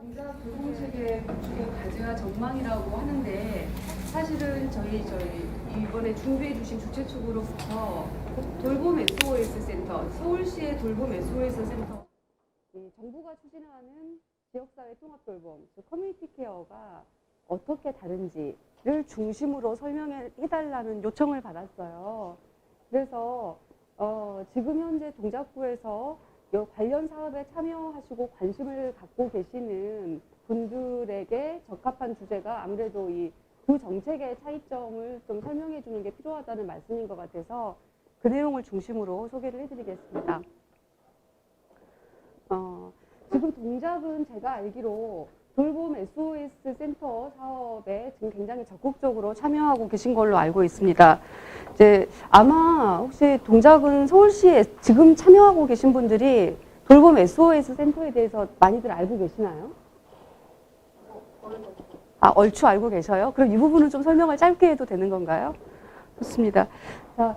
동작 돌봄체계 구축의 과제와 전망이라고 하는데 사실은 저희 이번에 준비해 주신 주최 측으로부터 돌봄 SOS 센터, 서울시의 돌봄 SOS 센터 정부가 추진하는 지역사회 통합 돌봄, 즉 커뮤니티 케어가 어떻게 다른지를 중심으로 설명해달라는 요청을 받았어요. 그래서 지금 현재 동작구에서 관련 사업에 참여하시고 관심을 갖고 계시는 분들에게 적합한 주제가 아무래도 이 두 정책의 차이점을 좀 설명해 주는 게 필요하다는 말씀인 것 같아서 그 내용을 중심으로 소개를 해드리겠습니다. 지금 동작은 제가 알기로 돌봄 SOS 센터 사업에 지금 굉장히 적극적으로 참여하고 계신 걸로 알고 있습니다. 이제 아마 혹시 동작은 서울시에 지금 참여하고 계신 분들이 돌봄 SOS 센터에 대해서 많이들 알고 계시나요? 얼추 알고 계셔요? 그럼 이 부분은 좀 설명을 짧게 해도 되는 건가요? 좋습니다. 자,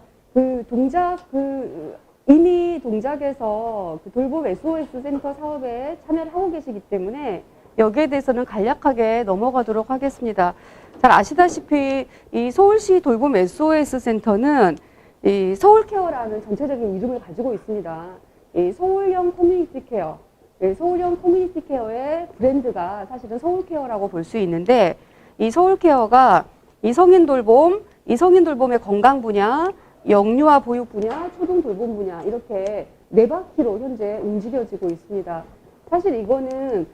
이미 동작에서 돌봄 SOS 센터 사업에 참여를 하고 계시기 때문에 여기에 대해서는 간략하게 넘어가도록 하겠습니다. 잘 아시다시피 이 서울시 돌봄 SOS 센터는 이 서울케어라는 전체적인 이름을 가지고 있습니다. 이 서울형 커뮤니티 케어, 서울형 커뮤니티 케어의 브랜드가 사실은 서울케어라고 볼 수 있는데 이 서울케어가 이 성인 돌봄의 건강 분야, 영유아 보육 분야, 초등 돌봄 분야 이렇게 네 바퀴로 현재 움직여지고 있습니다. 사실 이거는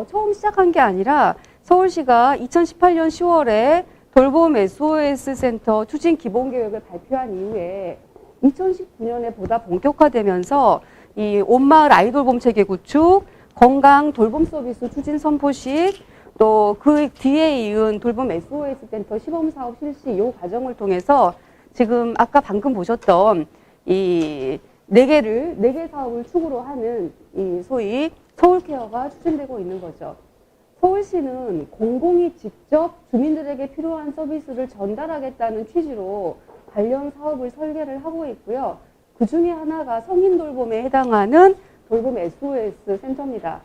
처음 시작한 게 아니라 서울시가 2018년 10월에 돌봄 SOS 센터 추진 기본계획을 발표한 이후에 2019년에 보다 본격화되면서 이 온마을 아이돌봄 체계 구축, 건강 돌봄 서비스 추진 선포식, 또 그 뒤에 이은 돌봄 SOS 센터 시범 사업 실시 이 과정을 통해서 지금 아까 방금 보셨던 이 네 개 사업을 축으로 하는 이 소위 서울케어가 추진되고 있는 거죠. 서울시는 공공이 직접 주민들에게 필요한 서비스를 전달하겠다는 취지로 관련 사업을 설계를 하고 있고요. 그 중에 하나가 성인 돌봄에 해당하는 돌봄 SOS 센터입니다.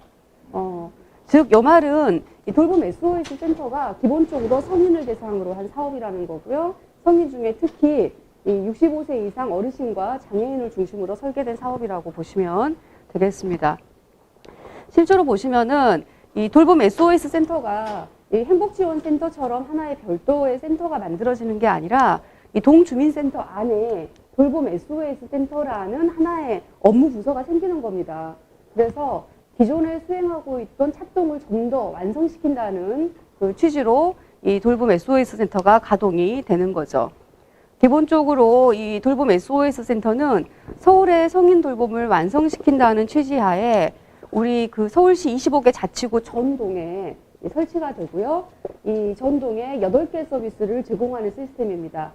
즉, 이 말은 이 돌봄 SOS 센터가 기본적으로 성인을 대상으로 한 사업이라는 거고요. 성인 중에 특히 이 65세 이상 어르신과 장애인을 중심으로 설계된 사업이라고 보시면 되겠습니다. 실제로 보시면은 이 돌봄 SOS 센터가 이 행복지원센터처럼 하나의 별도의 센터가 만들어지는 게 아니라 이 동주민센터 안에 돌봄 SOS 센터라는 하나의 업무 부서가 생기는 겁니다. 그래서 기존에 수행하고 있던 착동을 좀 더 완성시킨다는 그 취지로 이 돌봄 SOS 센터가 가동이 되는 거죠. 기본적으로 이 돌봄 SOS 센터는 서울의 성인 돌봄을 완성시킨다는 취지하에 우리 그 서울시 25개 자치구 전동에 설치가 되고요. 이 전동에 8개 서비스를 제공하는 시스템입니다.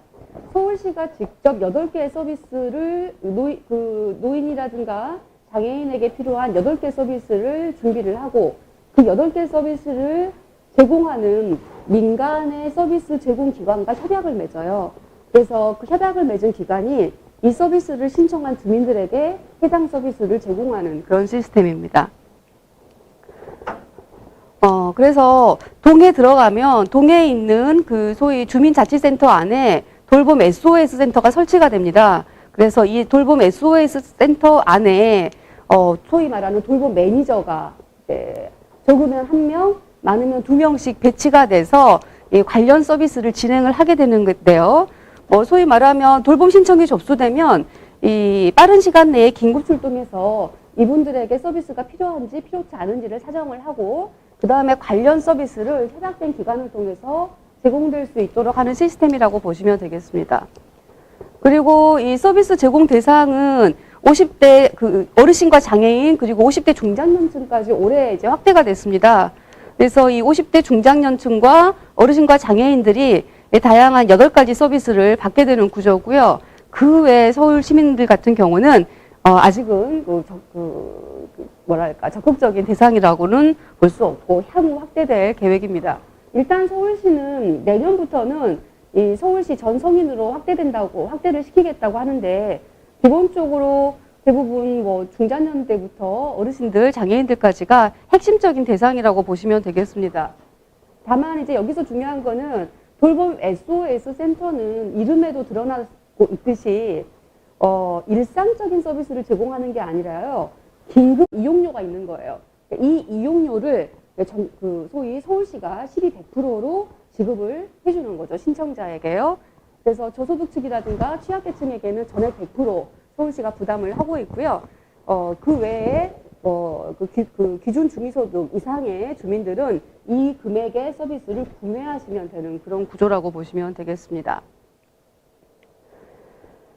서울시가 직접 8개의 서비스를 노인이라든가 장애인에게 필요한 8개 서비스를 준비를 하고 그 8개 서비스를 제공하는 민간의 서비스 제공 기관과 협약을 맺어요. 그래서 그 협약을 맺은 기관이 이 서비스를 신청한 주민들에게 해당 서비스를 제공하는 그런 시스템입니다. 그래서 동에 들어가면 동에 있는 그 소위 주민자치센터 안에 돌봄 SOS 센터가 설치가 됩니다. 그래서 이 돌봄 SOS 센터 안에 소위 말하는 돌봄 매니저가 적으면 1명, 많으면 2명씩 배치가 돼서 관련 서비스를 진행을 하게 되는 건데요. 소위 말하면 돌봄 신청이 접수되면 이 빠른 시간 내에 긴급 출동해서 이분들에게 서비스가 필요한지 필요치 않은지를 사정을 하고 그 다음에 관련 서비스를 협약된 기관을 통해서 제공될 수 있도록 하는 시스템이라고 보시면 되겠습니다. 그리고 이 서비스 제공 대상은 50대 그 어르신과 장애인 그리고 50대 중장년층까지 올해 이제 확대가 됐습니다. 그래서 이 50대 중장년층과 어르신과 장애인들이 다양한 8가지 서비스를 받게 되는 구조고요. 그 외에 서울 시민들 같은 경우는 아직은 적극적인 대상이라고는 볼 수 없고 향후 확대될 계획입니다. 일단 서울시는 내년부터는 이 서울시 전 성인으로 확대를 시키겠다고 하는데 기본적으로 대부분 뭐 중장년대부터 어르신들, 장애인들까지가 핵심적인 대상이라고 보시면 되겠습니다. 다만 이제 여기서 중요한 거는 돌봄 SOS 센터는 이름에도 드러나고 있듯이 일상적인 서비스를 제공하는 게 아니라요. 긴급 이용료가 있는 거예요. 이 이용료를 소위 서울시가 시비 100%로 지급을 해주는 거죠. 신청자에게요. 그래서 저소득층이라든가 취약계층에게는 전액 100% 서울시가 부담을 하고 있고요. 그 외에 기준 중위소득 이상의 주민들은 이 금액의 서비스를 구매하시면 되는 그런 구조라고 보시면 되겠습니다.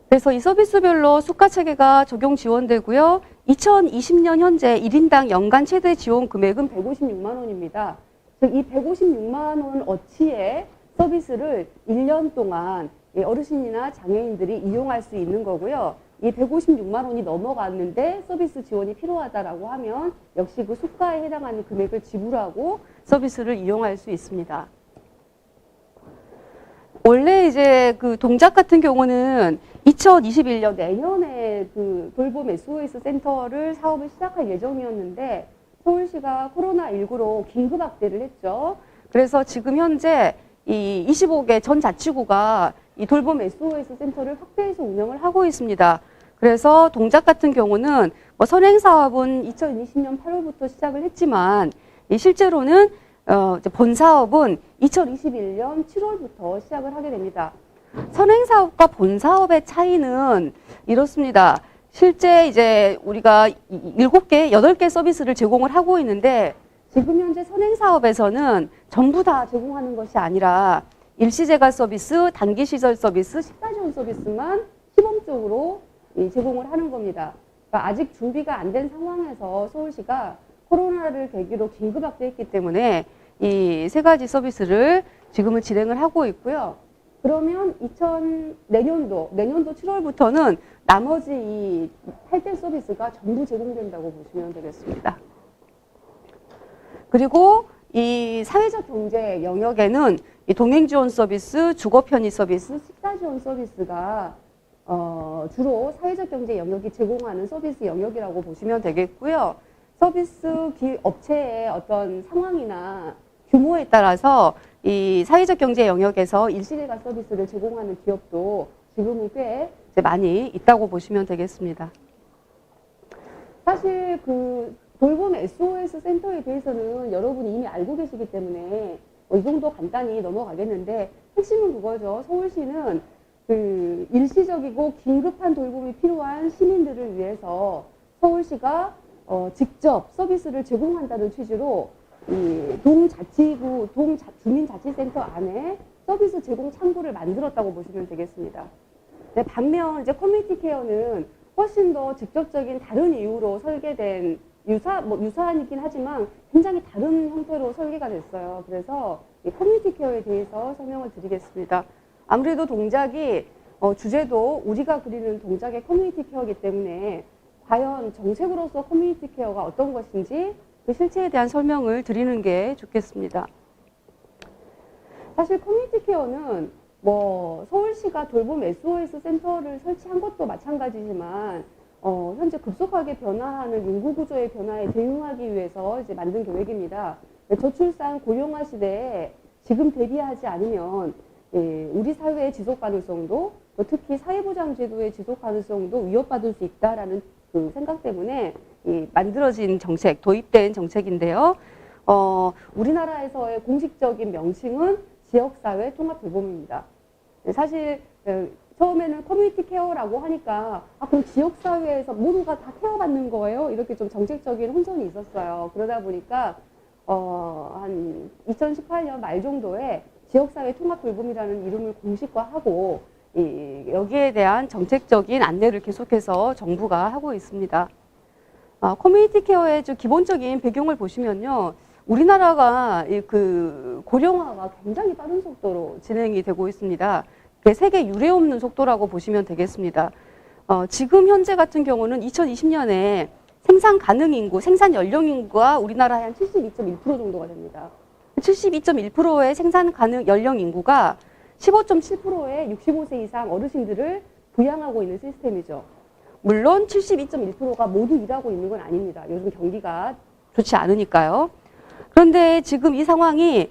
그래서 이 서비스별로 수가 체계가 적용 지원되고요. 2020년 현재 1인당 연간 최대 지원 금액은 156만 원입니다. 즉 이 156만 원 어치의 서비스를 1년 동안 어르신이나 장애인들이 이용할 수 있는 거고요. 이 156만 원이 넘어갔는데 서비스 지원이 필요하다라고 하면 역시 그 수가에 해당하는 금액을 지불하고 서비스를 이용할 수 있습니다. 원래 이제 그 동작 같은 경우는 2021년 내년에 그 돌봄 SOS 센터를 사업을 시작할 예정이었는데 서울시가 코로나19로 긴급 확대를 했죠. 그래서 지금 현재 이 25개 전 자치구가 이 돌봄 SOS 센터를 확대해서 운영을 하고 있습니다. 그래서 동작 같은 경우는 뭐 선행 사업은 2020년 8월부터 시작을 했지만 실제로는 본 사업은 2021년 7월부터 시작을 하게 됩니다. 선행 사업과 본 사업의 차이는 이렇습니다. 실제 이제 우리가 7개, 8개 서비스를 제공을 하고 있는데 지금 현재 선행 사업에서는 전부 다 제공하는 것이 아니라 일시재가 서비스, 단기시설 서비스, 식사 지원 서비스만 시범적으로 제공을 하는 겁니다. 그러니까 아직 준비가 안 된 상황에서 서울시가 코로나를 계기로 긴급 확대했기 때문에 이 세 가지 서비스를 지금은 진행을 하고 있고요. 그러면 내년도 7월부터는 나머지 이 8대 서비스가 전부 제공된다고 보시면 되겠습니다. 그리고 이 사회적 경제 영역에는 이 동행 지원 서비스, 주거 편의 서비스, 식사 지원 서비스가 주로 사회적 경제 영역이 제공하는 서비스 영역이라고 보시면 되겠고요. 서비스 업체의 어떤 상황이나 규모에 따라서 이 사회적 경제 영역에서 일시재가 서비스를 제공하는 기업도 지금은 꽤 많이 있다고 보시면 되겠습니다. 사실 그 돌봄 SOS 센터에 대해서는 여러분이 이미 알고 계시기 때문에 이 정도 간단히 넘어가겠는데 핵심은 그거죠. 서울시는 그 일시적이고 긴급한 돌봄이 필요한 시민들을 위해서 서울시가 직접 서비스를 제공한다는 취지로 이 동자치구, 주민자치센터 안에 서비스 제공 창구를 만들었다고 보시면 되겠습니다. 네, 반면 이제 커뮤니티 케어는 훨씬 더 직접적인 다른 이유로 설계된 유사하긴 하지만 굉장히 다른 형태로 설계가 됐어요. 그래서 이 커뮤니티 케어에 대해서 설명을 드리겠습니다. 아무래도 동작이 주제도 우리가 그리는 동작의 커뮤니티 케어이기 때문에 과연 정책으로서 커뮤니티 케어가 어떤 것인지 그 실체에 대한 설명을 드리는 게 좋겠습니다. 사실 커뮤니티 케어는 뭐 서울시가 돌봄 SOS 센터를 설치한 것도 마찬가지지만 현재 급속하게 변화하는 인구 구조의 변화에 대응하기 위해서 이제 만든 계획입니다. 저출산 고령화 시대에 지금 대비하지 않으면 우리 사회의 지속 가능성도 특히 사회보장제도의 지속 가능성도 위협받을 수 있다라는 그 생각 때문에 만들어진 정책, 도입된 정책인데요. 우리나라에서의 공식적인 명칭은 지역사회 통합돌봄입니다. 사실 처음에는 커뮤니티 케어라고 하니까 그럼 지역사회에서 모두가 다 케어받는 거예요? 이렇게 좀 정책적인 혼선이 있었어요. 그러다 보니까 한 2018년 말 정도에 지역사회 통합돌봄이라는 이름을 공식화하고 여기에 대한 정책적인 안내를 계속해서 정부가 하고 있습니다. 커뮤니티 케어의 좀 기본적인 배경을 보시면요. 우리나라가 그 고령화가 굉장히 빠른 속도로 진행이 되고 있습니다. 세계 유례 없는 속도라고 보시면 되겠습니다. 지금 현재 같은 경우는 2020년에 생산 가능 인구, 생산 연령 인구가 우리나라의 한 72.1% 정도가 됩니다. 72.1%의 생산 가능 연령 인구가 15.7%의 65세 이상 어르신들을 부양하고 있는 시스템이죠. 물론 72.1%가 모두 일하고 있는 건 아닙니다. 요즘 경기가 좋지 않으니까요. 그런데 지금 이 상황이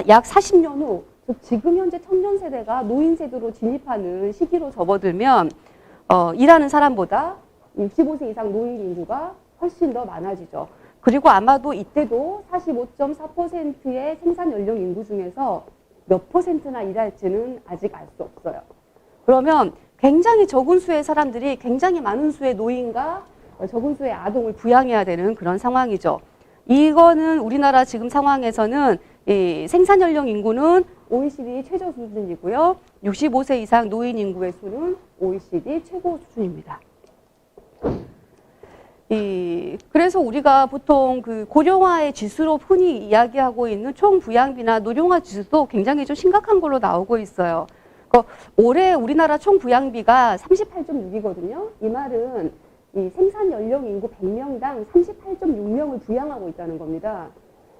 약 40년 후, 즉 지금 현재 청년 세대가 노인 세대로 진입하는 시기로 접어들면 일하는 사람보다 65세 이상 노인 인구가 훨씬 더 많아지죠. 그리고 아마도 이때도 45.4%의 생산 연령 인구 중에서 몇 %나 일할지는 아직 알 수 없어요. 그러면 굉장히 적은 수의 사람들이 굉장히 많은 수의 노인과 적은 수의 아동을 부양해야 되는 그런 상황이죠. 이거는 우리나라 지금 상황에서는 이 생산 연령 인구는 OECD 최저 수준이고요. 65세 이상 노인 인구의 수는 OECD 최고 수준입니다. 그래서 우리가 보통 그 고령화의 지수로 흔히 이야기하고 있는 총부양비나 노령화 지수도 굉장히 좀 심각한 걸로 나오고 있어요. 올해 우리나라 총부양비가 38.6이거든요. 이 말은 이 생산 연령 인구 100명당 38.6명을 부양하고 있다는 겁니다.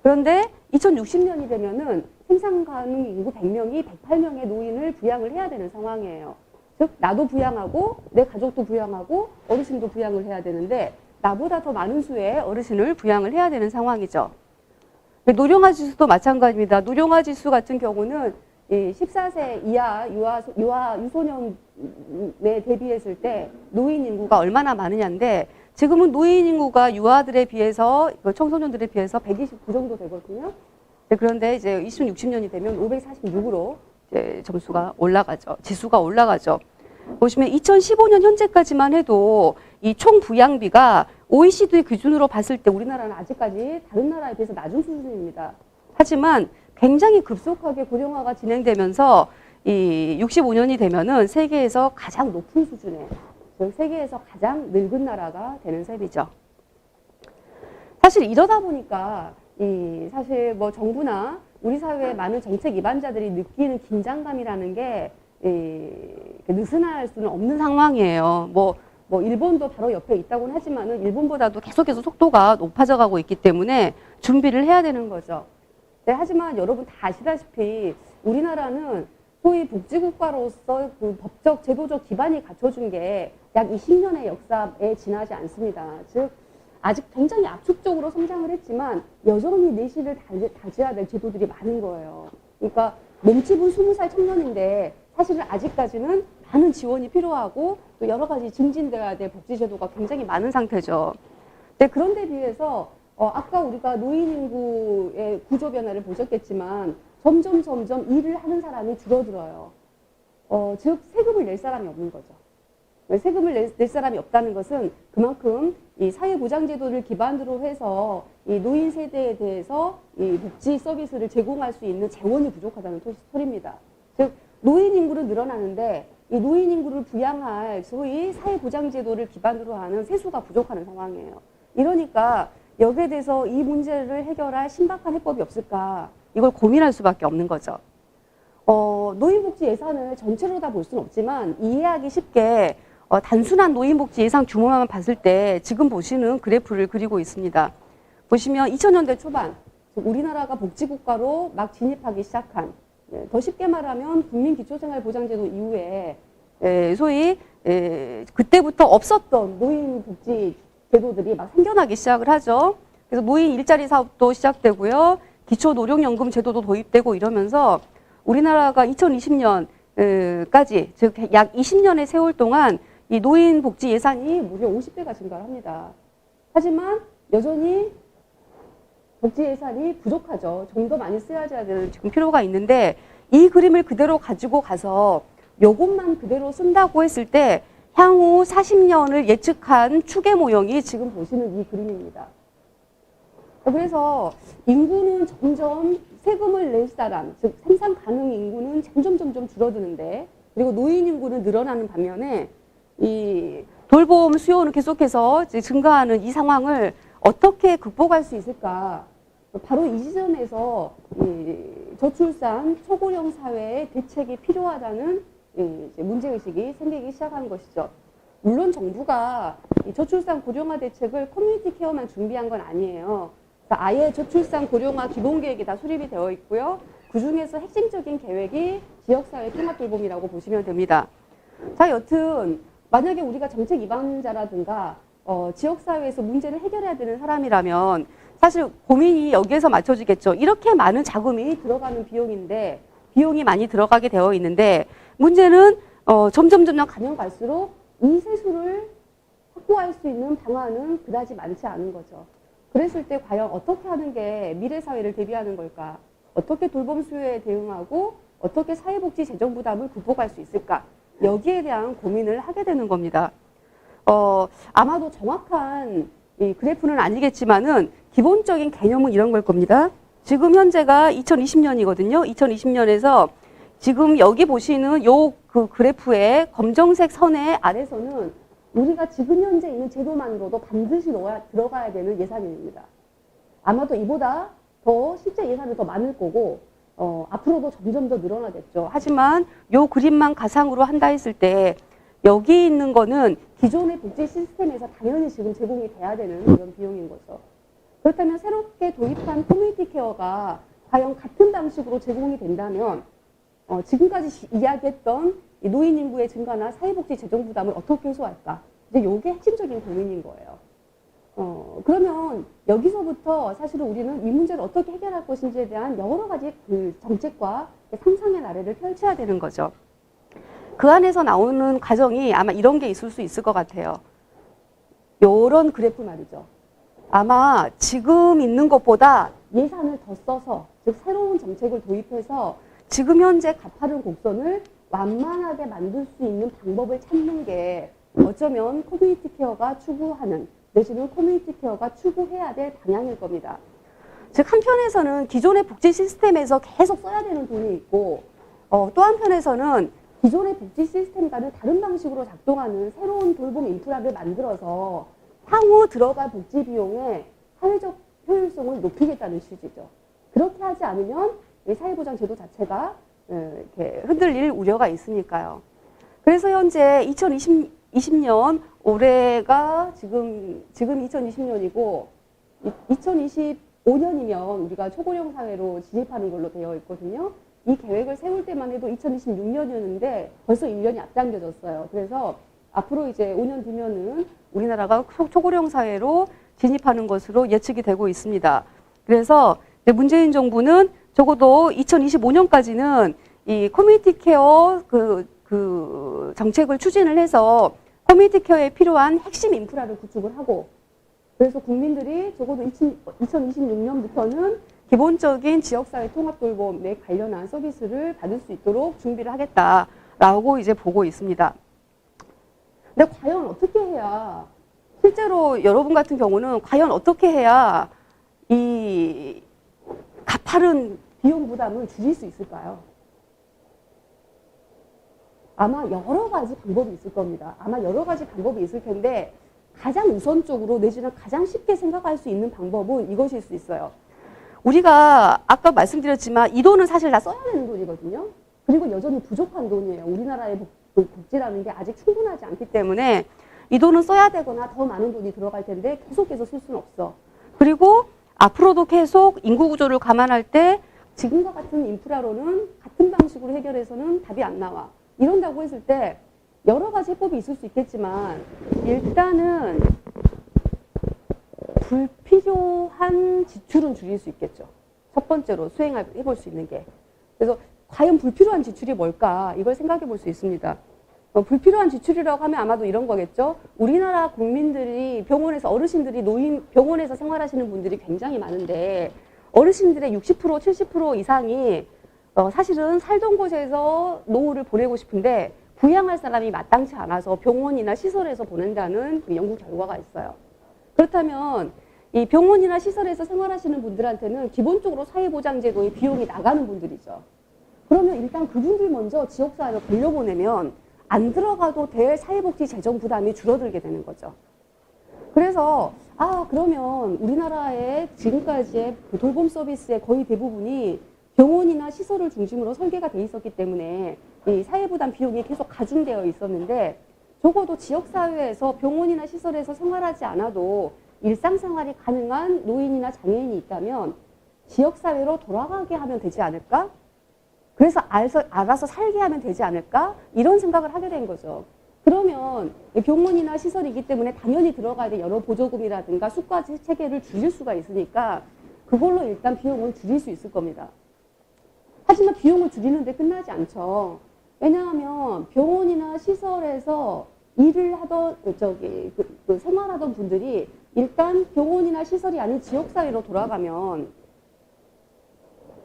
그런데 2060년이 되면은 생산 가능 인구 100명이 108명의 노인을 부양을 해야 되는 상황이에요. 즉 나도 부양하고 내 가족도 부양하고 어르신도 부양을 해야 되는데 나보다 더 많은 수의 어르신을 부양을 해야 되는 상황이죠. 노령화 지수도 마찬가지입니다. 노령화 지수 같은 경우는 14세 이하 유소년에 대비했을 때 노인 인구가 얼마나 많으냐인데 지금은 노인 인구가 유아들에 비해서 청소년들에 비해서 129 정도 되거든요. 그런데 이제 2060년이 되면 546으로 이제 점수가 올라가죠. 지수가 올라가죠. 보시면 2015년 현재까지만 해도 이 총 부양비가 OECD 기준으로 봤을 때 우리나라는 아직까지 다른 나라에 비해서 낮은 수준입니다. 하지만 굉장히 급속하게 고령화가 진행되면서 이 65년이 되면은 세계에서 가장 높은 수준의, 즉 세계에서 가장 늙은 나라가 되는 셈이죠. 사실 이러다 보니까 사실 뭐 정부나 우리 사회의 많은 정책 입안자들이 느끼는 긴장감이라는 게 느슨할 수는 없는 상황이에요. 뭐 일본도 바로 옆에 있다고는 하지만은 일본보다도 계속해서 속도가 높아져 가고 있기 때문에 준비를 해야 되는 거죠. 네, 하지만 여러분 다 아시다시피 우리나라는 소위 복지국가로서 그 법적, 제도적 기반이 갖춰준 게 약 20년의 역사에 지나지 않습니다. 즉 아직 굉장히 압축적으로 성장을 했지만 여전히 내실을 다져야 될 제도들이 많은 거예요. 그러니까 몸집은 20살 청년인데 사실은 아직까지는 많은 지원이 필요하고 또 여러 가지 증진되어야 될 복지제도가 굉장히 많은 상태죠. 네, 그런데 비해서 아까 우리가 노인 인구의 구조 변화를 보셨겠지만 점점 일을 하는 사람이 줄어들어요. 즉 세금을 낼 사람이 없는 거죠. 세금을 낼 사람이 없다는 것은 그만큼 이 사회보장제도를 기반으로 해서 이 노인 세대에 대해서 이 복지 서비스를 제공할 수 있는 재원이 부족하다는 소리입니다. 즉 노인 인구는 늘어나는데 이 노인 인구를 부양할 소위 사회보장제도를 기반으로 하는 세수가 부족하는 상황이에요. 이러니까 여기에 대해서 이 문제를 해결할 신박한 해법이 없을까? 이걸 고민할 수밖에 없는 거죠. 노인복지 예산을 전체로 다 볼 수는 없지만 이해하기 쉽게 단순한 노인복지 예산 규모만 봤을 때 지금 보시는 그래프를 그리고 있습니다. 보시면 2000년대 초반, 즉 우리나라가 복지국가로 막 진입하기 시작한, 더 쉽게 말하면 국민기초생활보장제도 이후에 소위 그때부터 없었던 노인복지 제도들이 막 생겨나기 시작을 하죠. 그래서 노인 일자리 사업도 시작되고요. 기초노령연금 제도도 도입되고 이러면서 우리나라가 2020년까지 즉 약 20년의 세월 동안 이 노인 복지 예산이 무려 50배가 증가를 합니다. 하지만 여전히 복지 예산이 부족하죠. 좀 더 많이 쓰여야 되는 지금 필요가 있는데 이 그림을 그대로 가지고 가서 요것만 그대로 쓴다고 했을 때 향후 40년을 예측한 추계 모형이 지금 보시는 이 그림입니다. 그래서 인구는 점점 세금을 낼 사람, 즉 생산 가능 인구는 점점 줄어드는데 그리고 노인 인구는 늘어나는 반면에 이 돌봄 수요는 계속해서 증가하는 이 상황을 어떻게 극복할 수 있을까? 바로 이 지점에서 저출산 초고령 사회의 대책이 필요하다는 문제의식이 생기기 시작한 것이죠. 물론 정부가 이 저출산 고령화 대책을 커뮤니티 케어만 준비한 건 아니에요. 아예 저출산 고령화 기본계획이 다 수립이 되어 있고요. 그중에서 핵심적인 계획이 지역사회 통합돌봄이라고 보시면 됩니다. 자, 여튼 만약에 우리가 정책 위반자라든가 지역사회에서 문제를 해결해야 되는 사람이라면 사실 고민이 여기에서 맞춰지겠죠. 이렇게 많은 자금이 들어가는 비용인데 비용이 많이 들어가게 되어 있는데 문제는 점점 가면 갈수록 이 세수를 확보할 수 있는 방안은 그다지 많지 않은 거죠. 그랬을 때 과연 어떻게 하는 게 미래 사회를 대비하는 걸까? 어떻게 돌봄 수요에 대응하고 어떻게 사회복지 재정 부담을 극복할 수 있을까? 여기에 대한 고민을 하게 되는 겁니다. 아마도 정확한 이 그래프는 아니겠지만은 기본적인 개념은 이런 걸 겁니다. 지금 현재가 2020년이거든요. 2020년에서 지금 여기 보시는 요 그 그래프의 검정색 선의 아래서는 우리가 지금 현재 있는 제도만으로도 반드시 들어가야 되는 예산입니다. 아마도 이보다 더 실제 예산이 더 많을 거고 앞으로도 점점 더 늘어나겠죠. 하지만 요 그림만 가상으로 한다 했을 때 여기 있는 거는 기존의 복지 시스템에서 당연히 지금 제공이 돼야 되는 그런 비용인 거죠. 그렇다면 새롭게 도입한 커뮤니티 케어가 과연 같은 방식으로 제공이 된다면 지금까지 이야기했던 이 노인 인구의 증가나 사회복지 재정 부담을 어떻게 해소할까? 이제 이게 핵심적인 고민인 거예요. 그러면 여기서부터 사실은 우리는 이 문제를 어떻게 해결할 것인지에 대한 여러 가지 그 정책과 상상의 나래를 펼쳐야 되는 거죠. 그 안에서 나오는 과정이 아마 이런 게 있을 수 있을 것 같아요. 요런 그래프 말이죠. 아마 지금 있는 것보다 예산을 더 써서, 즉 새로운 정책을 도입해서 지금 현재 가파른 곡선을 완만하게 만들 수 있는 방법을 찾는 게 어쩌면 커뮤니티 케어가 추구하는 내지는 커뮤니티 케어가 추구해야 될 방향일 겁니다. 즉 한편에서는 기존의 복지 시스템에서 계속 써야 되는 돈이 있고 또 한편에서는 기존의 복지 시스템과는 다른 방식으로 작동하는 새로운 돌봄 인프라를 만들어서 향후 들어갈 복지 비용의 사회적 효율성을 높이겠다는 취지죠. 그렇게 하지 않으면 이 사회보장 제도 자체가 이렇게 흔들릴 우려가 있으니까요. 그래서 현재 2020년 올해가 지금 2020년이고 2025년이면 우리가 초고령 사회로 진입하는 걸로 되어 있거든요. 이 계획을 세울 때만 해도 2026년이었는데 벌써 1년이 앞당겨졌어요. 그래서 앞으로 이제 5년 뒤면은 우리나라가 초고령 사회로 진입하는 것으로 예측이 되고 있습니다. 그래서 문재인 정부는 적어도 2025년까지는 이 커뮤니티 케어 그 정책을 추진을 해서 커뮤니티 케어에 필요한 핵심 인프라를 구축을 하고 그래서 국민들이 적어도 2026년부터는 기본적인 지역사회 통합돌봄에 관련한 서비스를 받을 수 있도록 준비를 하겠다라고 이제 보고 있습니다. 근데 과연 어떻게 해야 실제로 여러분 같은 경우는 과연 어떻게 해야 이 가파른 비용 부담을 줄일 수 있을까요? 아마 여러 가지 방법이 있을 겁니다. 아마 여러 가지 방법이 있을 텐데 가장 우선적으로 내지는 가장 쉽게 생각할 수 있는 방법은 이것일 수 있어요. 우리가 아까 말씀드렸지만 이 돈은 사실 다 써야 되는 돈이거든요. 그리고 여전히 부족한 돈이에요. 우리나라의 복지라는 게 아직 충분하지 않기 때문에 이 돈은 써야 되거나 더 많은 돈이 들어갈 텐데 계속해서 쓸 수는 없어. 그리고 앞으로도 계속 인구 구조를 감안할 때 지금과 같은 인프라로는 같은 방식으로 해결해서는 답이 안 나와. 이런다고 했을 때 여러 가지 해법이 있을 수 있겠지만 일단은 불필요한 지출은 줄일 수 있겠죠. 첫 번째로 수행해볼 수 있는 게. 그래서 과연 불필요한 지출이 뭘까? 이걸 생각해 볼 수 있습니다. 불필요한 지출이라고 하면 아마도 이런 거겠죠. 우리나라 국민들이 병원에서 어르신들이 병원에서 생활하시는 분들이 굉장히 많은데 어르신들의 60% 70% 이상이 사실은 살던 곳에서 노후를 보내고 싶은데 부양할 사람이 마땅치 않아서 병원이나 시설에서 보낸다는 연구 결과가 있어요. 그렇다면 이 병원이나 시설에서 생활하시는 분들한테는 기본적으로 사회보장제도의 비용이 나가는 분들이죠. 그러면 일단 그분들 먼저 지역사회로 돌려보내면 안 들어가도 될 사회복지 재정 부담이 줄어들게 되는 거죠. 그래서 그러면 우리나라의 지금까지의 돌봄 서비스의 거의 대부분이 병원이나 시설을 중심으로 설계가 돼 있었기 때문에 이 사회부담 비용이 계속 가중되어 있었는데 적어도 지역사회에서 병원이나 시설에서 생활하지 않아도 일상생활이 가능한 노인이나 장애인이 있다면 지역사회로 돌아가게 하면 되지 않을까? 그래서 알아서 살게 하면 되지 않을까? 이런 생각을 하게 된 거죠. 그러면 병원이나 시설이기 때문에 당연히 들어가야 될 여러 보조금이라든가 수가 체계를 줄일 수가 있으니까 그걸로 일단 비용을 줄일 수 있을 겁니다. 하지만 비용을 줄이는데 끝나지 않죠. 왜냐하면 병원이나 시설에서 일을 하던 생활하던 분들이 일단 병원이나 시설이 아닌 지역사회로 돌아가면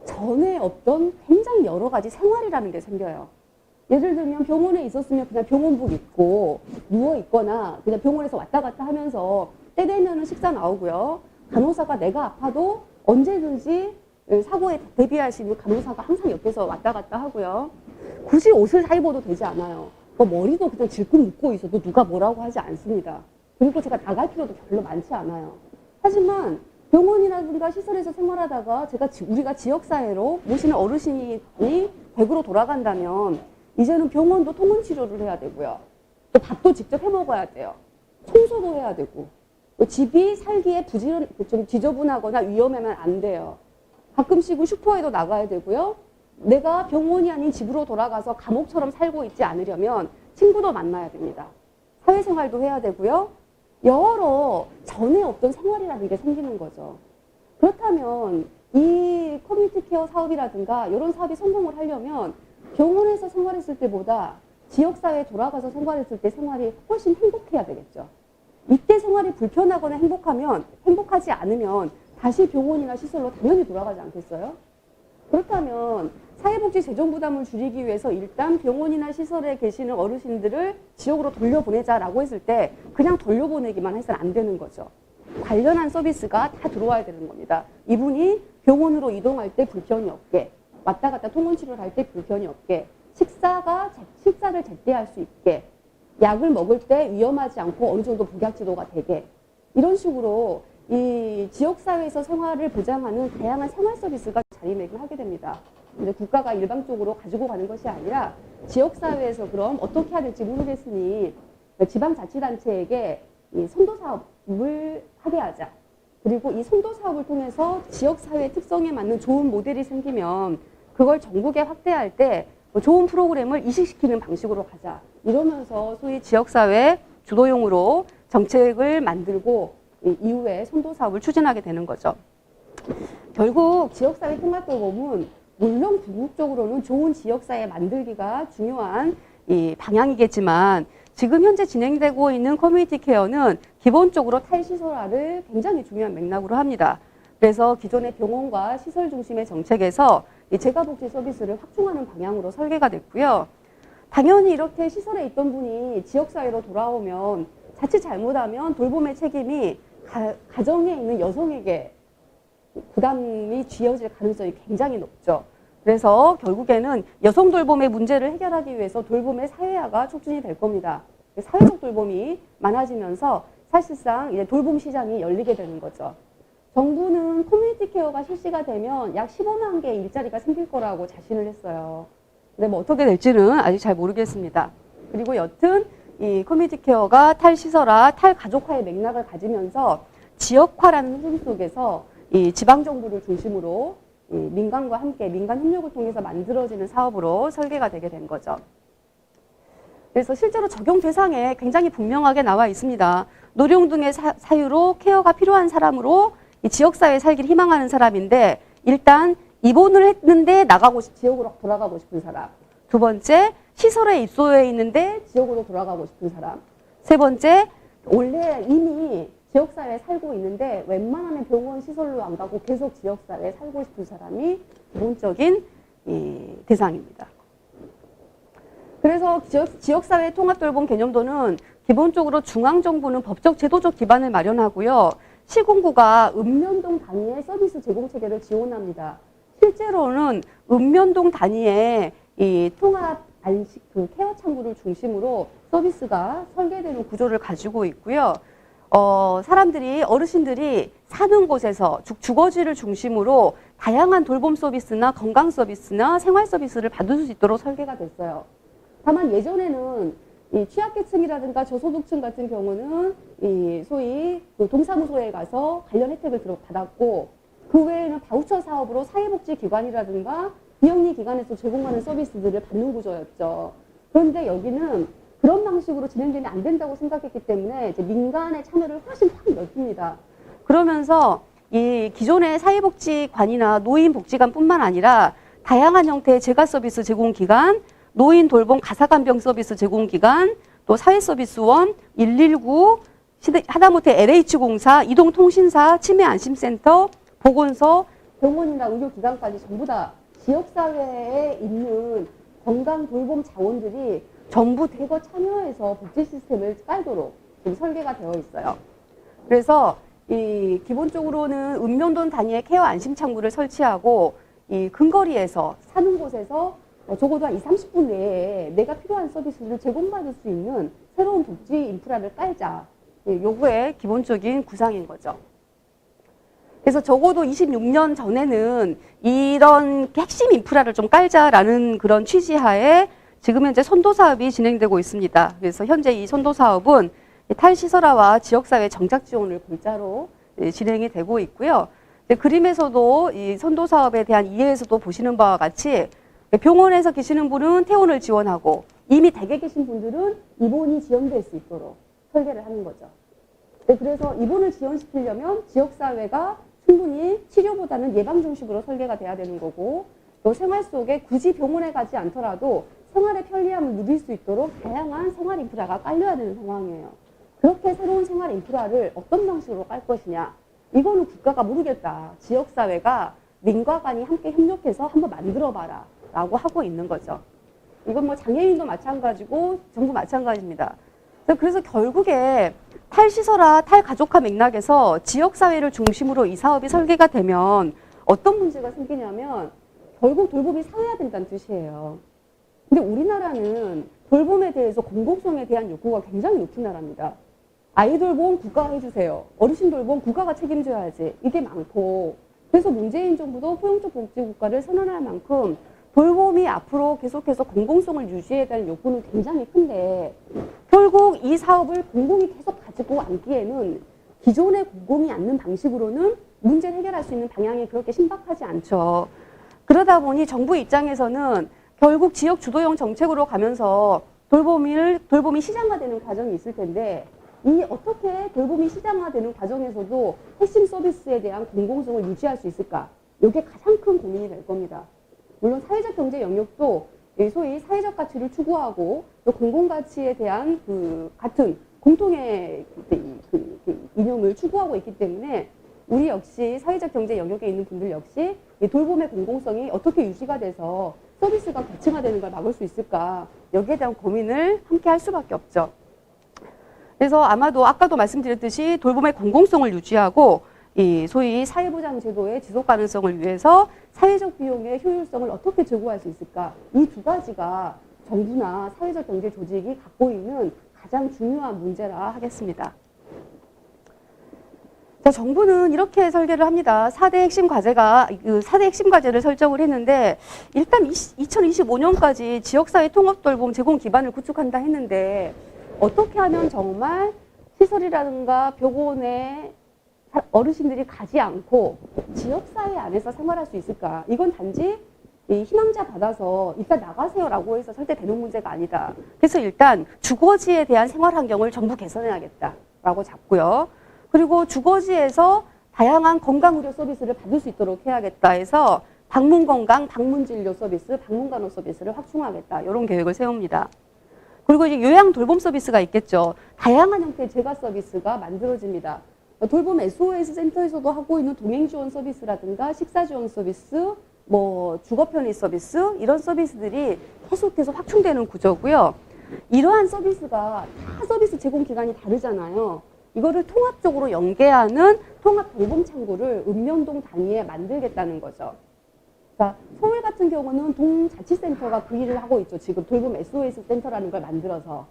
전에 없던 굉장히 여러 가지 생활이라는 게 생겨요. 예를 들면 병원에 있었으면 그냥 병원복 입고 누워 있거나 그냥 병원에서 왔다 갔다 하면서 때 되면은 식사 나오고요. 간호사가 내가 아파도 언제든지 사고에 대비할 수 있는 간호사가 항상 옆에서 왔다 갔다 하고요. 굳이 옷을 다 입어도 되지 않아요. 머리도 그냥 질끈 묶고 있어도 누가 뭐라고 하지 않습니다. 그리고 제가 나갈 필요도 별로 많지 않아요. 하지만 병원이라든가 시설에서 생활하다가 우리가 지역사회로 모시는 어르신이 100으로 돌아간다면 이제는 병원도 통원 치료를 해야 되고요. 또 밥도 직접 해 먹어야 돼요. 청소도 해야 되고 집이 살기에 좀 지저분하거나 위험하면 안 돼요. 가끔씩은 슈퍼에도 나가야 되고요. 내가 병원이 아닌 집으로 돌아가서 감옥처럼 살고 있지 않으려면 친구도 만나야 됩니다. 사회생활도 해야 되고요. 여러 전에 없던 생활이라는 게 생기는 거죠. 그렇다면 이 커뮤니티 케어 사업이라든가 이런 사업이 성공을 하려면 병원에서 생활했을 때보다 지역사회에 돌아가서 생활했을 때 생활이 훨씬 행복해야 되겠죠. 이때 생활이 불편하거나 행복하지 않으면 다시 병원이나 시설로 당연히 돌아가지 않겠어요? 그렇다면 사회복지 재정 부담을 줄이기 위해서 일단 병원이나 시설에 계시는 어르신들을 지역으로 돌려보내자라고 했을 때 그냥 돌려보내기만 해서는 안 되는 거죠. 관련한 서비스가 다 들어와야 되는 겁니다. 이분이 병원으로 이동할 때 불편이 없게, 왔다 갔다 통원치료를 할 때 불편이 없게, 식사를 제때할 수 있게, 약을 먹을 때 위험하지 않고 어느 정도 복약지도가 되게, 이런 식으로 이 지역사회에서 생활을 보장하는 다양한 생활 서비스가 자리매김하게 됩니다. 근데 국가가 일방적으로 가지고 가는 것이 아니라 지역사회에서 그럼 어떻게 해야 될지 모르겠으니 지방자치단체에게 이 선도사업을 하게 하자. 그리고 이 선도사업을 통해서 지역사회 특성에 맞는 좋은 모델이 생기면 그걸 전국에 확대할 때 좋은 프로그램을 이식시키는 방식으로 가자. 이러면서 소위 지역사회 주도용으로 정책을 만들고 이후에 선도사업을 추진하게 되는 거죠. 결국 지역사회 통합도움은 물론 궁극적으로는 좋은 지역사회 만들기가 중요한 이 방향이겠지만 지금 현재 진행되고 있는 커뮤니티 케어는 기본적으로 탈시설화를 굉장히 중요한 맥락으로 합니다. 그래서 기존의 병원과 시설 중심의 정책에서 이 재가복지 서비스를 확충하는 방향으로 설계가 됐고요. 당연히 이렇게 시설에 있던 분이 지역사회로 돌아오면 자칫 잘못하면 돌봄의 책임이 가정에 있는 여성에게 부담이 쥐어질 가능성이 굉장히 높죠. 그래서 결국에는 여성 돌봄의 문제를 해결하기 위해서 돌봄의 사회화가 촉진이 될 겁니다. 사회적 돌봄이 많아지면서 사실상 이제 돌봄 시장이 열리게 되는 거죠. 정부는 커뮤니티 케어가 실시가 되면 약 15만 개의 일자리가 생길 거라고 자신을 했어요. 근데 뭐 어떻게 될지는 아직 잘 모르겠습니다. 그리고 여튼 이 커뮤니티 케어가 탈시설화, 탈가족화의 맥락을 가지면서 지역화라는 흐름 속에서 이 지방정부를 중심으로 이 민간과 함께 민간 협력을 통해서 만들어지는 사업으로 설계가 되게 된 거죠. 그래서 실제로 적용 대상에 굉장히 분명하게 나와 있습니다. 노령 등의 사유로 케어가 필요한 사람으로 이 지역사회에 살기를 희망하는 사람인데 일단 입원을 했는데 지역으로 돌아가고 싶은 사람. 두 번째, 시설에 입소해 있는데 지역으로 돌아가고 싶은 사람. 세 번째, 원래 이미 지역사회에 살고 있는데 웬만하면 병원 시설로 안 가고 계속 지역사회에 살고 싶은 사람이 기본적인 대상입니다. 그래서 지역사회 통합돌봄 개념도는 기본적으로 중앙정부는 법적 제도적 기반을 마련하고요. 시군구가 읍면동 단위의 서비스 제공 체계를 지원합니다. 실제로는 읍면동 단위의 이 통합 안식 케어 창구를 중심으로 서비스가 설계되는 구조를 가지고 있고요. 어르신들이 사는 곳에서 주거지를 중심으로 다양한 돌봄 서비스나 건강 서비스나 생활 서비스를 받을 수 있도록 설계가 됐어요. 다만 예전에는 이 취약계층이라든가 저소득층 같은 경우는 이 소위 동사무소에 가서 관련 혜택을 받았고 그 외에는 바우처 사업으로 사회복지기관이라든가 비영리 기관에서 제공하는 서비스들을 받는 구조였죠. 그런데 여기는 그런 방식으로 진행되면 안 된다고 생각했기 때문에 이제 민간의 참여를 훨씬 확 넓힙니다. 그러면서 이 기존의 사회복지관이나 노인복지관뿐만 아니라 다양한 형태의 재가 서비스 제공기관, 노인 돌봄 가사간병 서비스 제공기관, 또 사회서비스원, 119, 하다못해 LH공사, 이동통신사, 치매안심센터, 보건소, 병원이나 의료기관까지 전부 다 지역사회에 있는 건강 돌봄 자원들이 전부 대거 참여해서 복지 시스템을 깔도록 지금 설계가 되어 있어요. 그래서 이 기본적으로는 읍면동 단위의 케어 안심 창구를 설치하고 이 근거리에서 사는 곳에서 적어도 한 30분 내에 내가 필요한 서비스를 제공받을 수 있는 새로운 복지 인프라를 깔자. 요구의 기본적인 구상인 거죠. 그래서 적어도 26년 전에는 이런 핵심 인프라를 좀 깔자라는 그런 취지하에 지금 현재 선도 사업이 진행되고 있습니다. 그래서 현재 이 선도 사업은 탈시설화와 지역사회 정착 지원을 골자로 진행이 되고 있고요. 그림에서도 이 선도 사업에 대한 이해에서도 보시는 바와 같이 병원에서 계시는 분은 퇴원을 지원하고 이미 댁에 계신 분들은 입원이 지연될 수 있도록 설계를 하는 거죠. 그래서 입원을 지연시키려면 지역사회가 충분히 치료보다는 예방 중심으로 설계가 돼야 되는 거고 또 생활 속에 굳이 병원에 가지 않더라도 생활의 편리함을 누릴 수 있도록 다양한 생활 인프라가 깔려야 되는 상황이에요. 그렇게 새로운 생활 인프라를 어떤 방식으로 깔 것이냐. 이거는 국가가 모르겠다. 지역사회가 민과 관이 함께 협력해서 한번 만들어봐라 라고 하고 있는 거죠. 이건 뭐 장애인도 마찬가지고 정부 마찬가지입니다. 그래서 결국에 탈시설화, 탈가족화 맥락에서 지역사회를 중심으로 이 사업이 설계가 되면 어떤 문제가 생기냐면 결국 돌봄이 사회화된다는 뜻이에요. 근데 우리나라는 돌봄에 대해서 공공성에 대한 욕구가 굉장히 높은 나라입니다. 아이 돌봄 국가가 해주세요. 어르신 돌봄 국가가 책임져야지. 이게 많고 그래서 문재인 정부도 포용적 복지국가를 선언할 만큼 돌봄이 앞으로 계속해서 공공성을 유지해야 될 욕구는 굉장히 큰데 결국 이 사업을 공공이 계속 가지고 앉기에는 기존의 공공이 앉는 방식으로는 문제를 해결할 수 있는 방향이 그렇게 신박하지 않죠. 그러다 보니 정부 입장에서는 결국 지역 주도형 정책으로 가면서 돌봄이 시장화되는 과정이 있을 텐데 이 어떻게 돌봄이 시장화되는 과정에서도 핵심 서비스에 대한 공공성을 유지할 수 있을까? 이게 가장 큰 고민이 될 겁니다. 물론 사회적 경제 영역도 소위 사회적 가치를 추구하고 또 공공가치에 대한 같은 공통의 이념을 추구하고 있기 때문에 우리 역시 사회적 경제 영역에 있는 분들 역시 이 돌봄의 공공성이 어떻게 유지가 돼서 서비스가 계층화되는 걸 막을 수 있을까 여기에 대한 고민을 함께 할 수밖에 없죠. 그래서 아마도 아까도 말씀드렸듯이 돌봄의 공공성을 유지하고 이 소위 사회보장 제도의 지속 가능성을 위해서 사회적 비용의 효율성을 어떻게 제고할 수 있을까? 이 두 가지가 정부나 사회적 경제 조직이 갖고 있는 가장 중요한 문제라 하겠습니다. 자, 정부는 이렇게 설계를 합니다. 4대 핵심 과제를 설정을 했는데 일단 2025년까지 지역사회 통합돌봄 제공 기반을 구축한다 했는데 어떻게 하면 정말 시설이라든가 병원에 어르신들이 가지 않고 지역사회 안에서 생활할 수 있을까? 이건 단지 희망자 받아서 일단 나가세요라고 해서 설대되는 문제가 아니다. 그래서 일단 주거지에 대한 생활 환경을 전부 개선해야겠다라고 잡고요. 그리고 주거지에서 다양한 건강의료 서비스를 받을 수 있도록 해야겠다 해서 방문건강, 방문진료 서비스, 방문간호 서비스를 확충하겠다. 이런 계획을 세웁니다. 그리고 이제 요양 돌봄 서비스가 있겠죠. 다양한 형태의 재가 서비스가 만들어집니다. 돌봄 SOS 센터에서도 하고 있는 동행 지원 서비스라든가 식사 지원 서비스, 뭐 주거 편의 서비스 이런 서비스들이 계속해서 확충되는 구조고요. 이러한 서비스가 다 서비스 제공 기관이 다르잖아요. 이거를 통합적으로 연계하는 통합 돌봄 창구를 읍면동 단위에 만들겠다는 거죠. 자, 서울 같은 경우는 동자치센터가 그 일을 하고 있죠. 지금 돌봄 SOS 센터라는 걸 만들어서.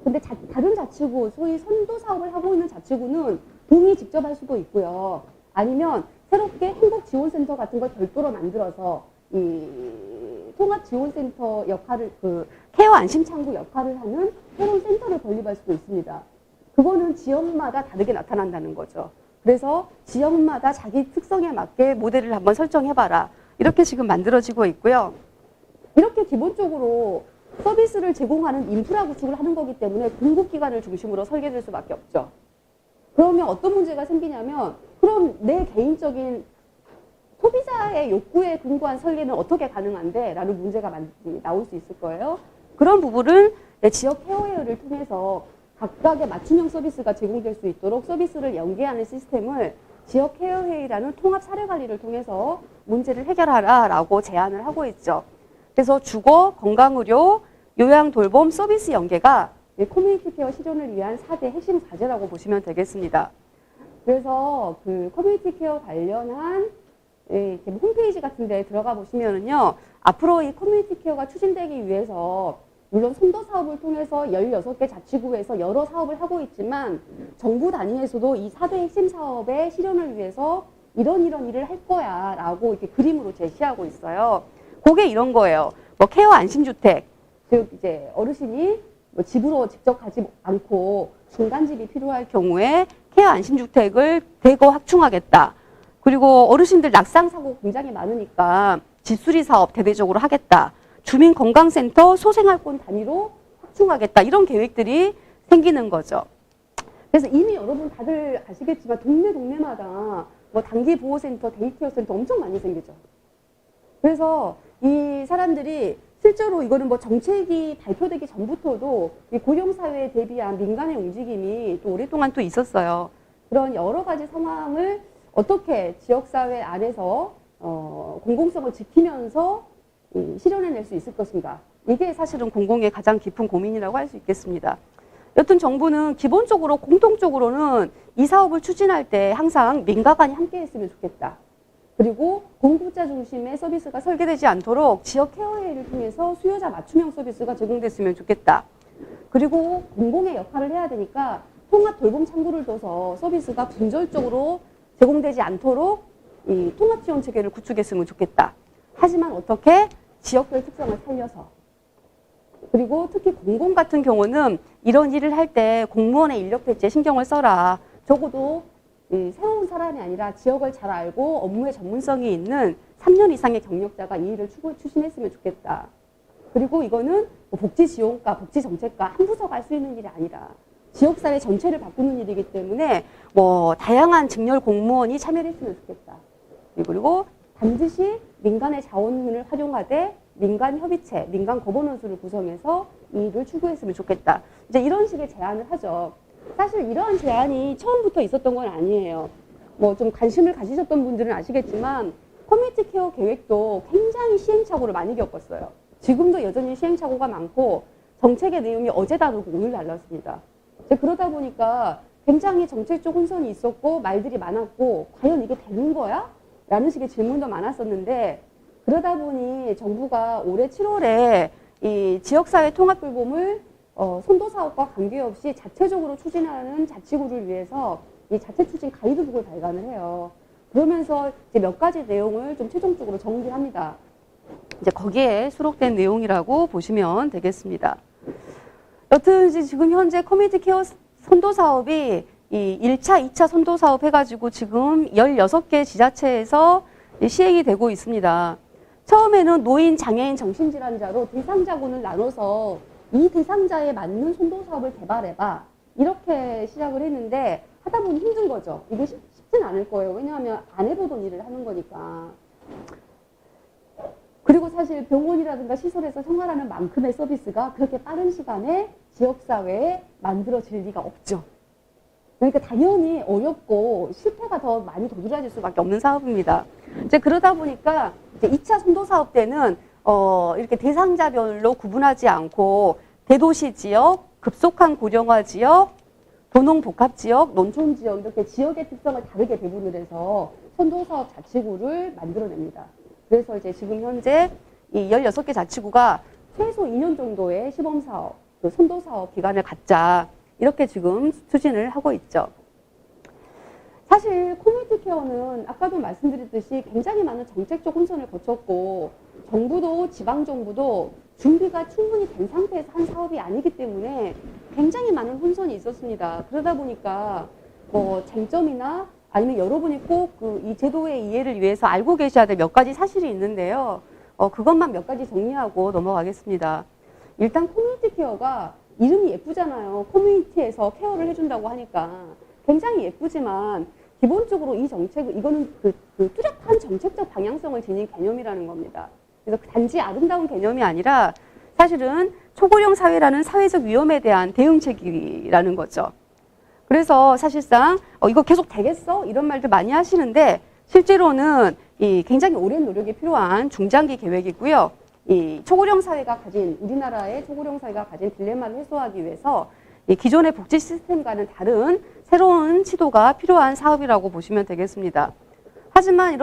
근데 다른 자치구, 소위 선도 사업을 하고 있는 자치구는 동이 직접 할 수도 있고요. 아니면 새롭게 행복지원센터 같은 걸 별도로 만들어서 이 통합지원센터 역할을, 케어 안심창구 역할을 하는 새로운 센터를 건립할 수도 있습니다. 그거는 지역마다 다르게 나타난다는 거죠. 그래서 지역마다 자기 특성에 맞게 모델을 한번 설정해봐라. 이렇게 지금 만들어지고 있고요. 이렇게 기본적으로 서비스를 제공하는 인프라 구축을 하는 거기 때문에 공급기관을 중심으로 설계될 수밖에 없죠. 그러면 어떤 문제가 생기냐면 그럼 내 개인적인 소비자의 욕구에 근거한 설계는 어떻게 가능한데? 라는 문제가 나올 수 있을 거예요. 그런 부분을 지역 케어웨어를 통해서 각각의 맞춤형 서비스가 제공될 수 있도록 서비스를 연계하는 시스템을 지역 케어회의라는 통합 사례 관리를 통해서 문제를 해결하라라고 제안을 하고 있죠. 그래서 주거, 건강의료, 요양 돌봄 서비스 연계가 커뮤니티 케어 실현을 위한 4대 핵심 과제라고 보시면 되겠습니다. 그래서 그 커뮤니티 케어 관련한 홈페이지 같은 데 들어가 보시면은요, 앞으로 이 커뮤니티 케어가 추진되기 위해서 물론 선도 사업을 통해서 16개 자치구에서 여러 사업을 하고 있지만 정부 단위에서도 이 4대 핵심 사업의 실현을 위해서 이런 일을 할 거야 라고 이렇게 그림으로 제시하고 있어요. 그게 이런 거예요. 뭐 케어 안심주택, 즉 이제 어르신이 뭐 집으로 직접 가지 않고 중간집이 필요할 경우에 케어 안심주택을 대거 확충하겠다. 그리고 어르신들 낙상사고 굉장히 많으니까 집수리 사업 대대적으로 하겠다. 주민건강센터 소생활권 단위로 확충하겠다. 이런 계획들이 생기는 거죠. 그래서 이미 여러분 다들 아시겠지만 동네마다 뭐 단기보호센터, 데이케어센터 엄청 많이 생기죠. 그래서 이 사람들이 실제로 이거는 뭐 정책이 발표되기 전부터도 이 고령사회에 대비한 민간의 움직임이 또 오랫동안 또 있었어요. 그런 여러 가지 상황을 어떻게 지역사회 안에서 공공성을 지키면서 실현해낼 수 있을 것인가. 이게 사실은 공공의 가장 깊은 고민이라고 할 수 있겠습니다. 여튼 정부는 기본적으로 공통적으로는 이 사업을 추진할 때 항상 민가관이 함께 했으면 좋겠다. 그리고 공급자 중심의 서비스가 설계되지 않도록 지역 케어회의를 통해서 수요자 맞춤형 서비스가 제공됐으면 좋겠다. 그리고 공공의 역할을 해야 되니까 통합 돌봄 창구를 둬서 서비스가 분절적으로 제공되지 않도록 이 통합 지원 체계를 구축했으면 좋겠다. 하지만 어떻게? 지역별 특성을 살려서. 그리고 특히 공공 같은 경우는 이런 일을 할 때 공무원의 인력 배치에 신경을 써라. 적어도 새로운 사람이 아니라 지역을 잘 알고 업무의 전문성이 있는 3년 이상의 경력자가 이 일을 추진했으면 좋겠다. 그리고 이거는 뭐 복지지원과, 복지정책과 한 부서가 할 수 있는 일이 아니라 지역사회 전체를 바꾸는 일이기 때문에 뭐 다양한 직렬 공무원이 참여를 했으면 좋겠다. 그리고 반드시 민간의 자원을 활용하되 민간 협의체, 민간 거버넌스를 구성해서 이 일을 추구했으면 좋겠다. 이제 이런 식의 제안을 하죠. 사실 이러한 제안이 처음부터 있었던 건 아니에요. 뭐 좀 관심을 가지셨던 분들은 아시겠지만 커뮤니티 케어 계획도 굉장히 시행착오를 많이 겪었어요. 지금도 여전히 시행착오가 많고 정책의 내용이 어제 다르고 오늘 달랐습니다. 그러다 보니까 굉장히 정책적 혼선이 있었고 말들이 많았고 과연 이게 되는 거야? 라는 식의 질문도 많았었는데 그러다 보니 정부가 올해 7월에 이 지역사회 통합돌봄을 선도사업과 관계없이 자체적으로 추진하는 자치구를 위해서 이 자체 추진 가이드북을 발간을 해요. 그러면서 이제 몇 가지 내용을 좀 최종적으로 정리합니다. 이제 거기에 수록된 내용이라고 보시면 되겠습니다. 여튼 이제 지금 현재 커뮤니티 케어 선도 사업이 이 1차, 2차 선도 사업 해가지고 지금 16개 지자체에서 시행이 되고 있습니다. 처음에는 노인, 장애인, 정신질환자로 대상자군을 나눠서 이 대상자에 맞는 선도 사업을 개발해봐. 이렇게 시작을 했는데 하다 보면 힘든 거죠. 이게 쉽진 않을 거예요. 왜냐하면 안 해보던 일을 하는 거니까. 그리고 사실 병원이라든가 시설에서 생활하는 만큼의 서비스가 그렇게 빠른 시간에 지역사회에 만들어질 리가 없죠. 그러니까 당연히 어렵고 실패가 더 많이 도드라질 수밖에 없는 사업입니다. 이제 그러다 보니까 이제 2차 선도 사업 때는 이렇게 대상자별로 구분하지 않고 대도시 지역, 급속한 고령화 지역, 도농복합 지역, 농촌 지역 이렇게 지역의 특성을 다르게 배분을 해서 선도 사업 자치구를 만들어냅니다. 그래서 이제 지금 현재 이 16개 자치구가 최소 2년 정도의 시범사업, 그 선도사업 기간을 갖자. 이렇게 지금 추진을 하고 있죠. 사실 커뮤니티 케어는 아까도 말씀드렸듯이 굉장히 많은 정책적 혼선을 거쳤고 정부도 지방정부도 준비가 충분히 된 상태에서 한 사업이 아니기 때문에 굉장히 많은 혼선이 있었습니다. 그러다 보니까 뭐 쟁점이나 아니면 여러분이 꼭 이 제도의 이해를 위해서 알고 계셔야 될 몇 가지 사실이 있는데요. 그것만 몇 가지 정리하고 넘어가겠습니다. 일단 커뮤니티 케어가 이름이 예쁘잖아요. 커뮤니티에서 케어를 해준다고 하니까 굉장히 예쁘지만 기본적으로 이 정책은 이거는 그 뚜렷한 정책적 방향성을 지닌 개념이라는 겁니다. 그래서 단지 아름다운 개념이 아니라 사실은 초고령 사회라는 사회적 위험에 대한 대응책이라는 거죠. 그래서 사실상 이거 계속 되겠어? 이런 말들 많이 하시는데 실제로는 이 굉장히 오랜 노력이 필요한 중장기 계획이고요. 이 초고령 사회가 가진 우리나라의 초고령 사회가 가진 딜레마를 해소하기 위해서 이 기존의 복지 시스템과는 다른 새로운 시도가 필요한 사업이라고 보시면 되겠습니다. 하지만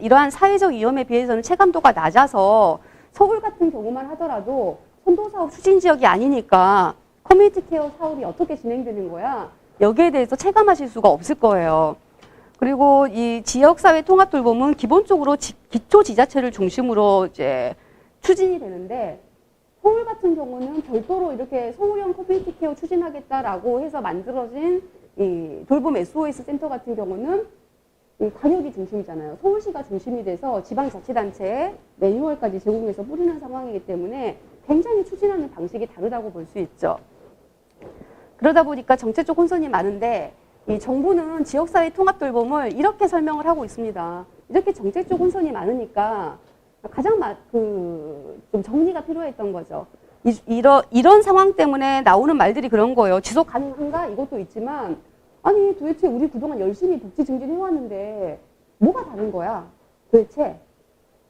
이러한 사회적 위험에 비해서는 체감도가 낮아서 서울 같은 경우만 하더라도 선도사업 추진 지역이 아니니까 커뮤니티 케어 사업이 어떻게 진행되는 거야? 여기에 대해서 체감하실 수가 없을 거예요. 그리고 이 지역사회 통합 돌봄은 기본적으로 기초지자체를 중심으로 이제 추진이 되는데 서울 같은 경우는 별도로 이렇게 서울형 커뮤니티 케어 추진하겠다라고 해서 만들어진 이 돌봄 SOS 센터 같은 경우는 이 광역이 중심이잖아요. 서울시가 중심이 돼서 지방자치단체에 매뉴얼까지 제공해서 뿌리는 상황이기 때문에 굉장히 추진하는 방식이 다르다고 볼 수 있죠. 그러다 보니까 정책적 혼선이 많은데 이 정부는 지역사회 통합 돌봄을 이렇게 설명을 하고 있습니다. 이렇게 정책적 혼선이 많으니까 가장 좀 정리가 필요했던 거죠. 이런 상황 때문에 나오는 말들이 그런 거예요. 지속 가능한가? 이것도 있지만 아니 도대체 우리 그동안 열심히 복지 증진해왔는데 뭐가 다른 거야? 도대체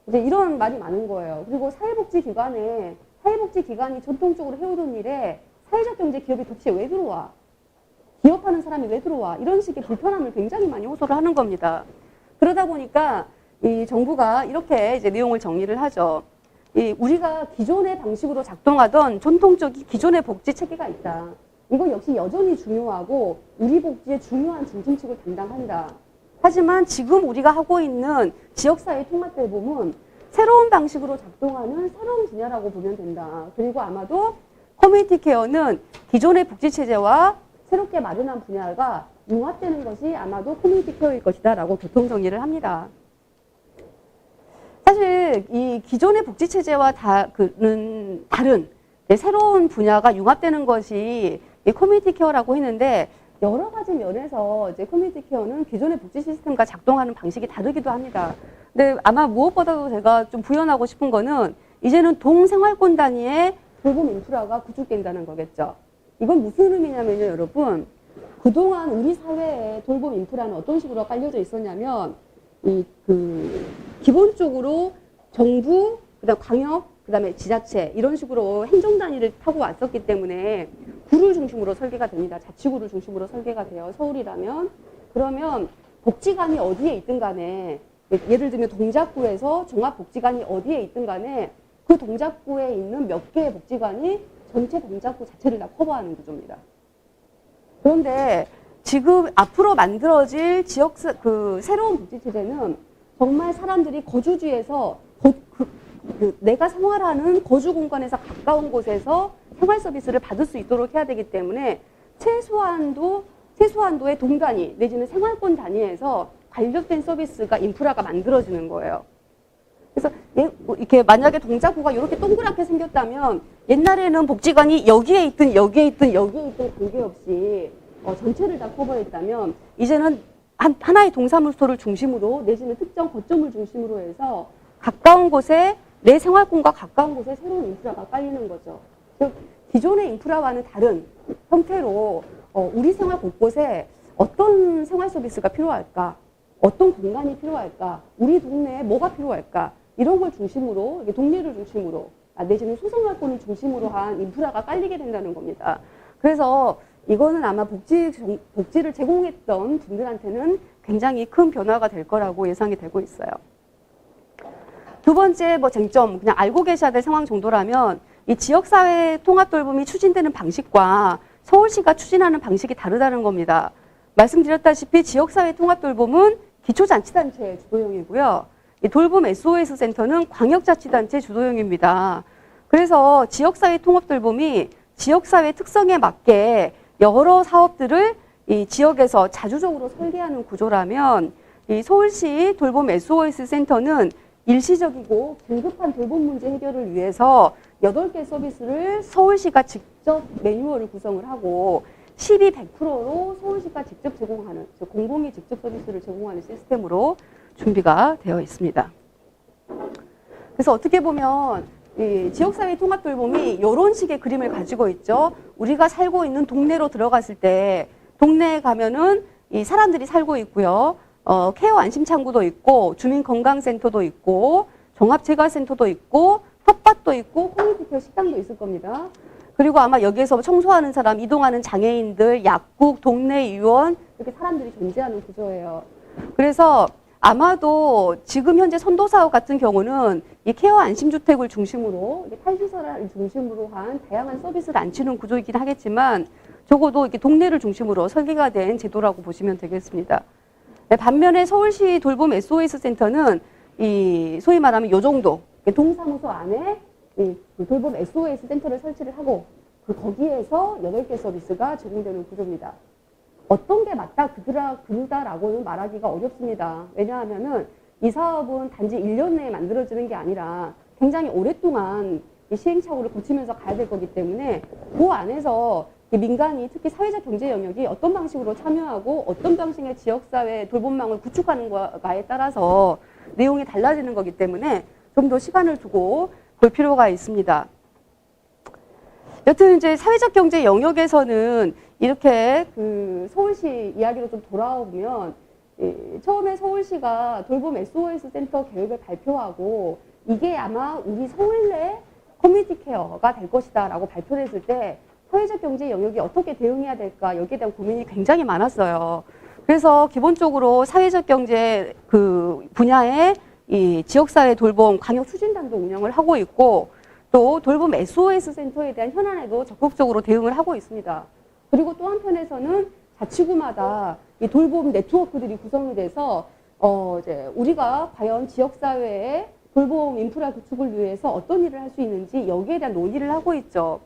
이제 이런 말이 많은 거예요. 그리고 사회복지기관이 전통적으로 해오던 일에 사회적 경제 기업이 도대체 왜 들어와? 기업하는 사람이 왜 들어와? 이런 식의 불편함을 굉장히 많이 호소를 하는 겁니다. 그러다 보니까 이 정부가 이렇게 이제 내용을 정리를 하죠. 우리가 기존의 방식으로 작동하던 전통적인 기존의 복지 체계가 있다. 이건 역시 여전히 중요하고 우리 복지의 중요한 중심축을 담당한다. 하지만 지금 우리가 하고 있는 지역사회 통합 돌봄은 새로운 방식으로 작동하는 새로운 분야라고 보면 된다. 그리고 아마도 커뮤니티 케어는 기존의 복지 체제와 새롭게 마련한 분야가 융합되는 것이 아마도 커뮤니티 케어일 것이다 라고 교통 정리를 합니다. 사실 이 기존의 복지 체제와 다른 새로운 분야가 융합되는 것이 이 커뮤니티 케어라고 했는데 여러 가지 면에서 이제 커뮤니티 케어는 기존의 복지 시스템과 작동하는 방식이 다르기도 합니다. 근데 아마 무엇보다도 제가 좀 부연하고 싶은 거는 이제는 동생활권 단위의 돌봄 인프라가 구축된다는 거겠죠. 이건 무슨 의미냐면요, 여러분. 그동안 우리 사회에 돌봄 인프라는 어떤 식으로 깔려져 있었냐면 기본적으로 정부, 그다음 광역, 그다음에 지자체 이런 식으로 행정 단위를 타고 왔었기 때문에 구를 중심으로 설계가 됩니다. 자치구를 중심으로 설계가 돼요. 서울이라면 그러면 복지관이 어디에 있든 간에 예를 들면 동작구에서 종합복지관이 어디에 있든 간에 그 동작구에 있는 몇 개의 복지관이 전체 동작구 자체를 다 커버하는 구조입니다. 그런데 지금 앞으로 만들어질 새로운 복지체제는 정말 사람들이 거주지에서 내가 생활하는 거주 공간에서 가까운 곳에서 생활 서비스를 받을 수 있도록 해야 되기 때문에 최소한도의 동단위 내지는 생활권 단위에서 간접된 서비스가 인프라가 만들어지는 거예요. 그래서 이렇게 만약에 동작구가 이렇게 동그랗게 생겼다면 옛날에는 복지관이 여기에 있든 관계없이 전체를 다 커버했다면 이제는 하나의 동사무 스토어를 중심으로 내지는 특정 거점을 중심으로 해서 가까운 곳에 내 생활권과 가까운 곳에 새로운 인프라가 깔리는 거죠. 즉 기존의 인프라와는 다른 형태로 우리 생활 곳곳에 어떤 생활 서비스가 필요할까? 어떤 공간이 필요할까? 우리 동네에 뭐가 필요할까? 이런 걸 중심으로, 동네를 중심으로, 내지는 소생활권을 중심으로 한 인프라가 깔리게 된다는 겁니다. 그래서 이거는 아마 복지를 제공했던 분들한테는 굉장히 큰 변화가 될 거라고 예상이 되고 있어요. 두 번째 쟁점, 그냥 알고 계셔야 될 상황 정도라면 이 지역사회 통합 돌봄이 추진되는 방식과 서울시가 추진하는 방식이 다르다는 겁니다. 말씀드렸다시피 지역사회 통합 돌봄은 기초자치단체 주도형이고요. 이 돌봄 SOS 센터는 광역자치단체 주도형입니다. 그래서 지역사회 통합 돌봄이 지역사회 특성에 맞게 여러 사업들을 이 지역에서 자주적으로 설계하는 구조라면 이 서울시 돌봄 SOS 센터는 일시적이고 긴급한 돌봄 문제 해결을 위해서 8개 서비스를 서울시가 직접 매뉴얼을 구성을 하고 12, 100%로 서울시가 직접 제공하는, 공공이 직접 서비스를 제공하는 시스템으로 준비가 되어 있습니다. 그래서 어떻게 보면 이 지역사회 통합돌봄이 이런 식의 그림을 가지고 있죠. 우리가 살고 있는 동네로 들어갔을 때 동네에 가면은 이 사람들이 살고 있고요. 케어 안심창구도 있고 주민건강센터도 있고 종합재활센터도 있고 텃밭도 있고 커뮤니티 케어 식당도 있을 겁니다. 그리고 아마 여기에서 청소하는 사람, 이동하는 장애인들, 약국, 동네 의원 이렇게 사람들이 존재하는 구조예요. 그래서 아마도 지금 현재 선도사업 같은 경우는 이 케어 안심주택을 중심으로 탈시설을 중심으로 한 다양한 서비스를 안치는 구조이긴 하겠지만 적어도 이렇게 동네를 중심으로 설계가 된 제도라고 보시면 되겠습니다. 네, 반면에 서울시 돌봄 SOS 센터는 이 소위 말하면 요 정도 동사무소 안에 이 돌봄 SOS 센터를 설치를 하고 거기에서 8개 서비스가 제공되는 구조입니다. 어떤 게 맞다 그르다라고는 말하기가 어렵습니다. 왜냐하면은 이 사업은 단지 1년 내에 만들어지는 게 아니라 굉장히 오랫동안 이 시행착오를 거치면서 가야 될 거기 때문에 그 안에서 민간이 특히 사회적 경제 영역이 어떤 방식으로 참여하고 어떤 방식의 지역사회 돌봄망을 구축하는 거에 따라서 내용이 달라지는 거기 때문에 좀 더 시간을 두고 볼 필요가 있습니다. 여튼 이제 사회적 경제 영역에서는 이렇게 그 서울시 이야기로 좀 돌아오면 처음에 서울시가 돌봄 SOS 센터 계획을 발표하고 이게 아마 우리 서울 내 커뮤니티 케어가 될 것이다 라고 발표를 했을 때 사회적 경제 영역이 어떻게 대응해야 될까 여기에 대한 고민이 굉장히 많았어요. 그래서 기본적으로 사회적 경제 그 분야에 이 지역사회 돌봄 광역 추진단도 운영을 하고 있고 또 돌봄 SOS 센터에 대한 현안에도 적극적으로 대응을 하고 있습니다. 그리고 또 한편에서는 자치구마다 이 돌봄 네트워크들이 구성이 돼서 이제 우리가 과연 지역사회의 돌봄 인프라 구축을 위해서 어떤 일을 할 수 있는지 여기에 대한 논의를 하고 있죠.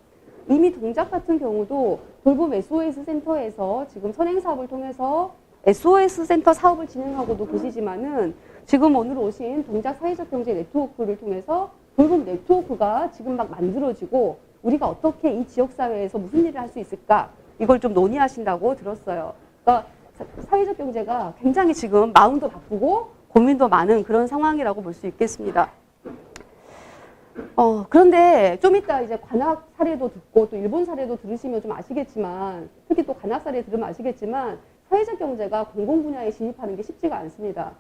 이미 동작 같은 경우도 돌봄 SOS 센터에서 지금 선행사업을 통해서 SOS 센터 사업을 진행하고도 계시지만은 지금 오늘 오신 동작 사회적 경제 네트워크를 통해서 돌봄 네트워크가 지금 막 만들어지고 우리가 어떻게 이 지역사회에서 무슨 일을 할 수 있을까 이걸 좀 논의하신다고 들었어요. 그러니까 사회적 경제가 굉장히 지금 마음도 바쁘고 고민도 많은 그런 상황이라고 볼 수 있겠습니다. 그런데 좀 이따 이제 관악 사례도 듣고 또 일본 사례도 들으시면 좀 아시겠지만 특히 또 관악 사례 들으면 아시겠지만 사회적 경제가 공공 분야에 진입하는 게 쉽지가 않습니다.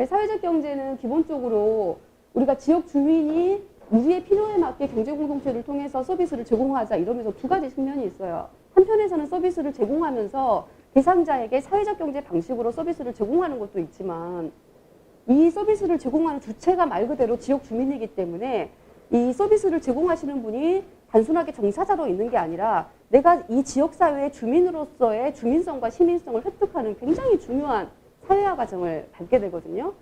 사회적 경제는 기본적으로 우리가 지역 주민이 우리의 필요에 맞게 경제 공동체를 통해서 서비스를 제공하자 이러면서 두 가지 측면이 있어요. 한편에서는 서비스를 제공하면서 대상자에게 사회적 경제 방식으로 서비스를 제공하는 것도 있지만 이 서비스를 제공하는 주체가 말 그대로 지역 주민이기 때문에 이 서비스를 제공하시는 분이 단순하게 종사자로 있는 게 아니라 내가 이 지역사회의 주민으로서의 주민성과 시민성을 획득하는 굉장히 중요한 사회화 과정을 밟게 되거든요.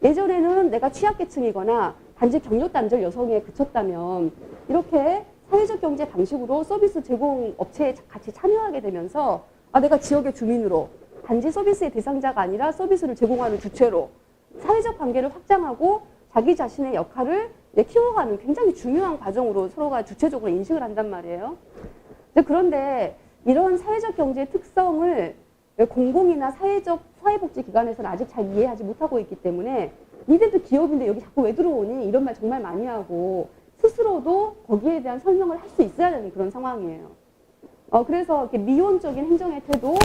예전에는 내가 취약계층이거나 단지 경력단절 여성에 그쳤다면 이렇게 사회적 경제 방식으로 서비스 제공 업체에 같이 참여하게 되면서 내가 지역의 주민으로 단지 서비스의 대상자가 아니라 서비스를 제공하는 주체로 사회적 관계를 확장하고 자기 자신의 역할을 키워가는 굉장히 중요한 과정으로 서로가 주체적으로 인식을 한단 말이에요. 그런데 이런 사회적 경제의 특성을 공공이나 사회복지기관에서는 아직 잘 이해하지 못하고 있기 때문에 니들도 기업인데 여기 자꾸 왜 들어오니? 이런 말 정말 많이 하고 스스로도 거기에 대한 설명을 할 수 있어야 되는 그런 상황이에요. 그래서 이렇게 미온적인 행정의 태도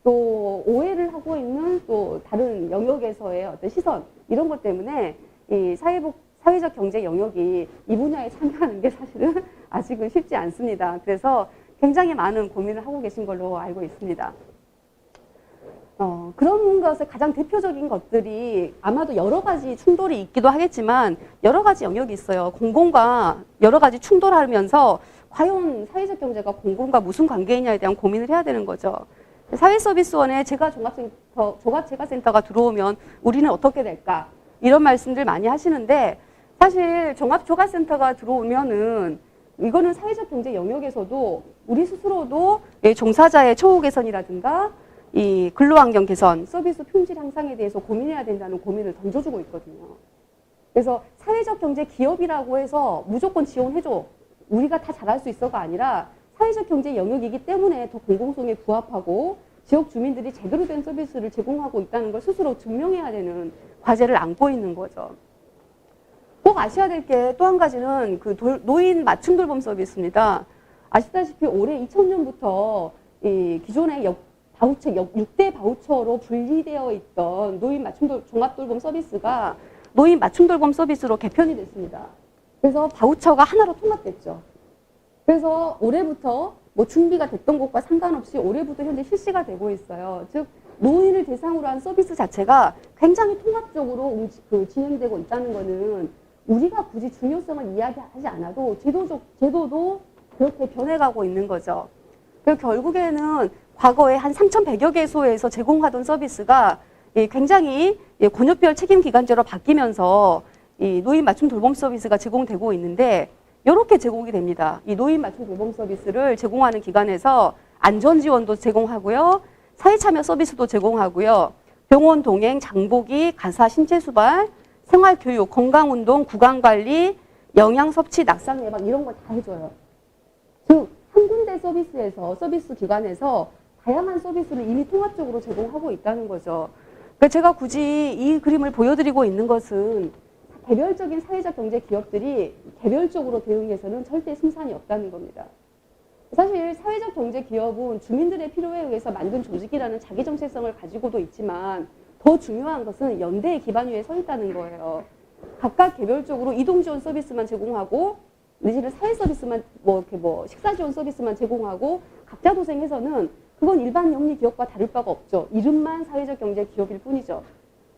또 오해를 하고 있는 또 다른 영역에서의 어떤 시선 이런 것 때문에 이 사회적 경제 영역이 이 분야에 참여하는 게 사실은 아직은 쉽지 않습니다. 그래서 굉장히 많은 고민을 하고 계신 걸로 알고 있습니다. 그런 것의 가장 대표적인 것들이 아마도 여러 가지 충돌이 있기도 하겠지만 여러 가지 영역이 있어요. 공공과 여러 가지 충돌하면서 과연 사회적 경제가 공공과 무슨 관계이냐에 대한 고민을 해야 되는 거죠. 사회서비스원에 종합재가센터가 들어오면 우리는 어떻게 될까? 이런 말씀들 많이 하시는데 사실 종합재가센터가 들어오면은 이거는 사회적 경제 영역에서도 우리 스스로도 종사자의 처우 개선이라든가 이 근로환경 개선, 서비스 품질 향상에 대해서 고민해야 된다는 고민을 던져주고 있거든요. 그래서 사회적 경제 기업이라고 해서 무조건 지원해줘. 우리가 다 잘할 수 있어가 아니라 사회적 경제 영역이기 때문에 더 공공성에 부합하고 지역 주민들이 제대로 된 서비스를 제공하고 있다는 걸 스스로 증명해야 되는 과제를 안고 있는 거죠. 꼭 아셔야 될 게 또 한 가지는 그 노인 맞춤 돌봄 서비스입니다. 아시다시피 올해 2000년부터 이 기존의 바우처, 6대 바우처로 분리되어 있던 노인 맞춤 종합 돌봄 서비스가 노인 맞춤 돌봄 서비스로 개편이 됐습니다. 그래서 바우처가 하나로 통합됐죠. 그래서 올해부터 뭐 준비가 됐던 것과 상관없이 올해부터 현재 실시가 되고 있어요. 즉 노인을 대상으로 한 서비스 자체가 굉장히 통합적으로 진행되고 있다는 것은 우리가 굳이 중요성을 이야기하지 않아도 제도도 그렇게 변해가고 있는 거죠. 그리고 결국에는 과거에 한 3,100여 개소에서 제공하던 서비스가 굉장히 권역별 책임기관제로 바뀌면서 이 노인 맞춤 돌봄 서비스가 제공되고 있는데 이렇게 제공이 됩니다. 이 노인 맞춤 돌봄 서비스를 제공하는 기관에서 안전지원도 제공하고요. 사회참여 서비스도 제공하고요. 병원 동행, 장보기, 가사, 신체수발, 생활교육, 건강운동, 구강관리, 영양섭취, 낙상 예방 이런 걸 다 해줘요. 즉 한 군데 서비스 기관에서 다양한 서비스를 이미 통합적으로 제공하고 있다는 거죠. 그러니까 제가 굳이 이 그림을 보여드리고 있는 것은 개별적인 사회적 경제 기업들이 개별적으로 대응해서는 절대 승산이 없다는 겁니다. 사실 사회적 경제 기업은 주민들의 필요에 의해서 만든 조직이라는 자기 정체성을 가지고도 있지만 더 중요한 것은 연대의 기반 위에 서 있다는 거예요. 각각 개별적으로 이동 지원 서비스만 제공하고 내지는 사회 서비스만 식사 지원 서비스만 제공하고 각자 도생해서는 그건 일반 영리 기업과 다를 바가 없죠. 이름만 사회적 경제 기업일 뿐이죠.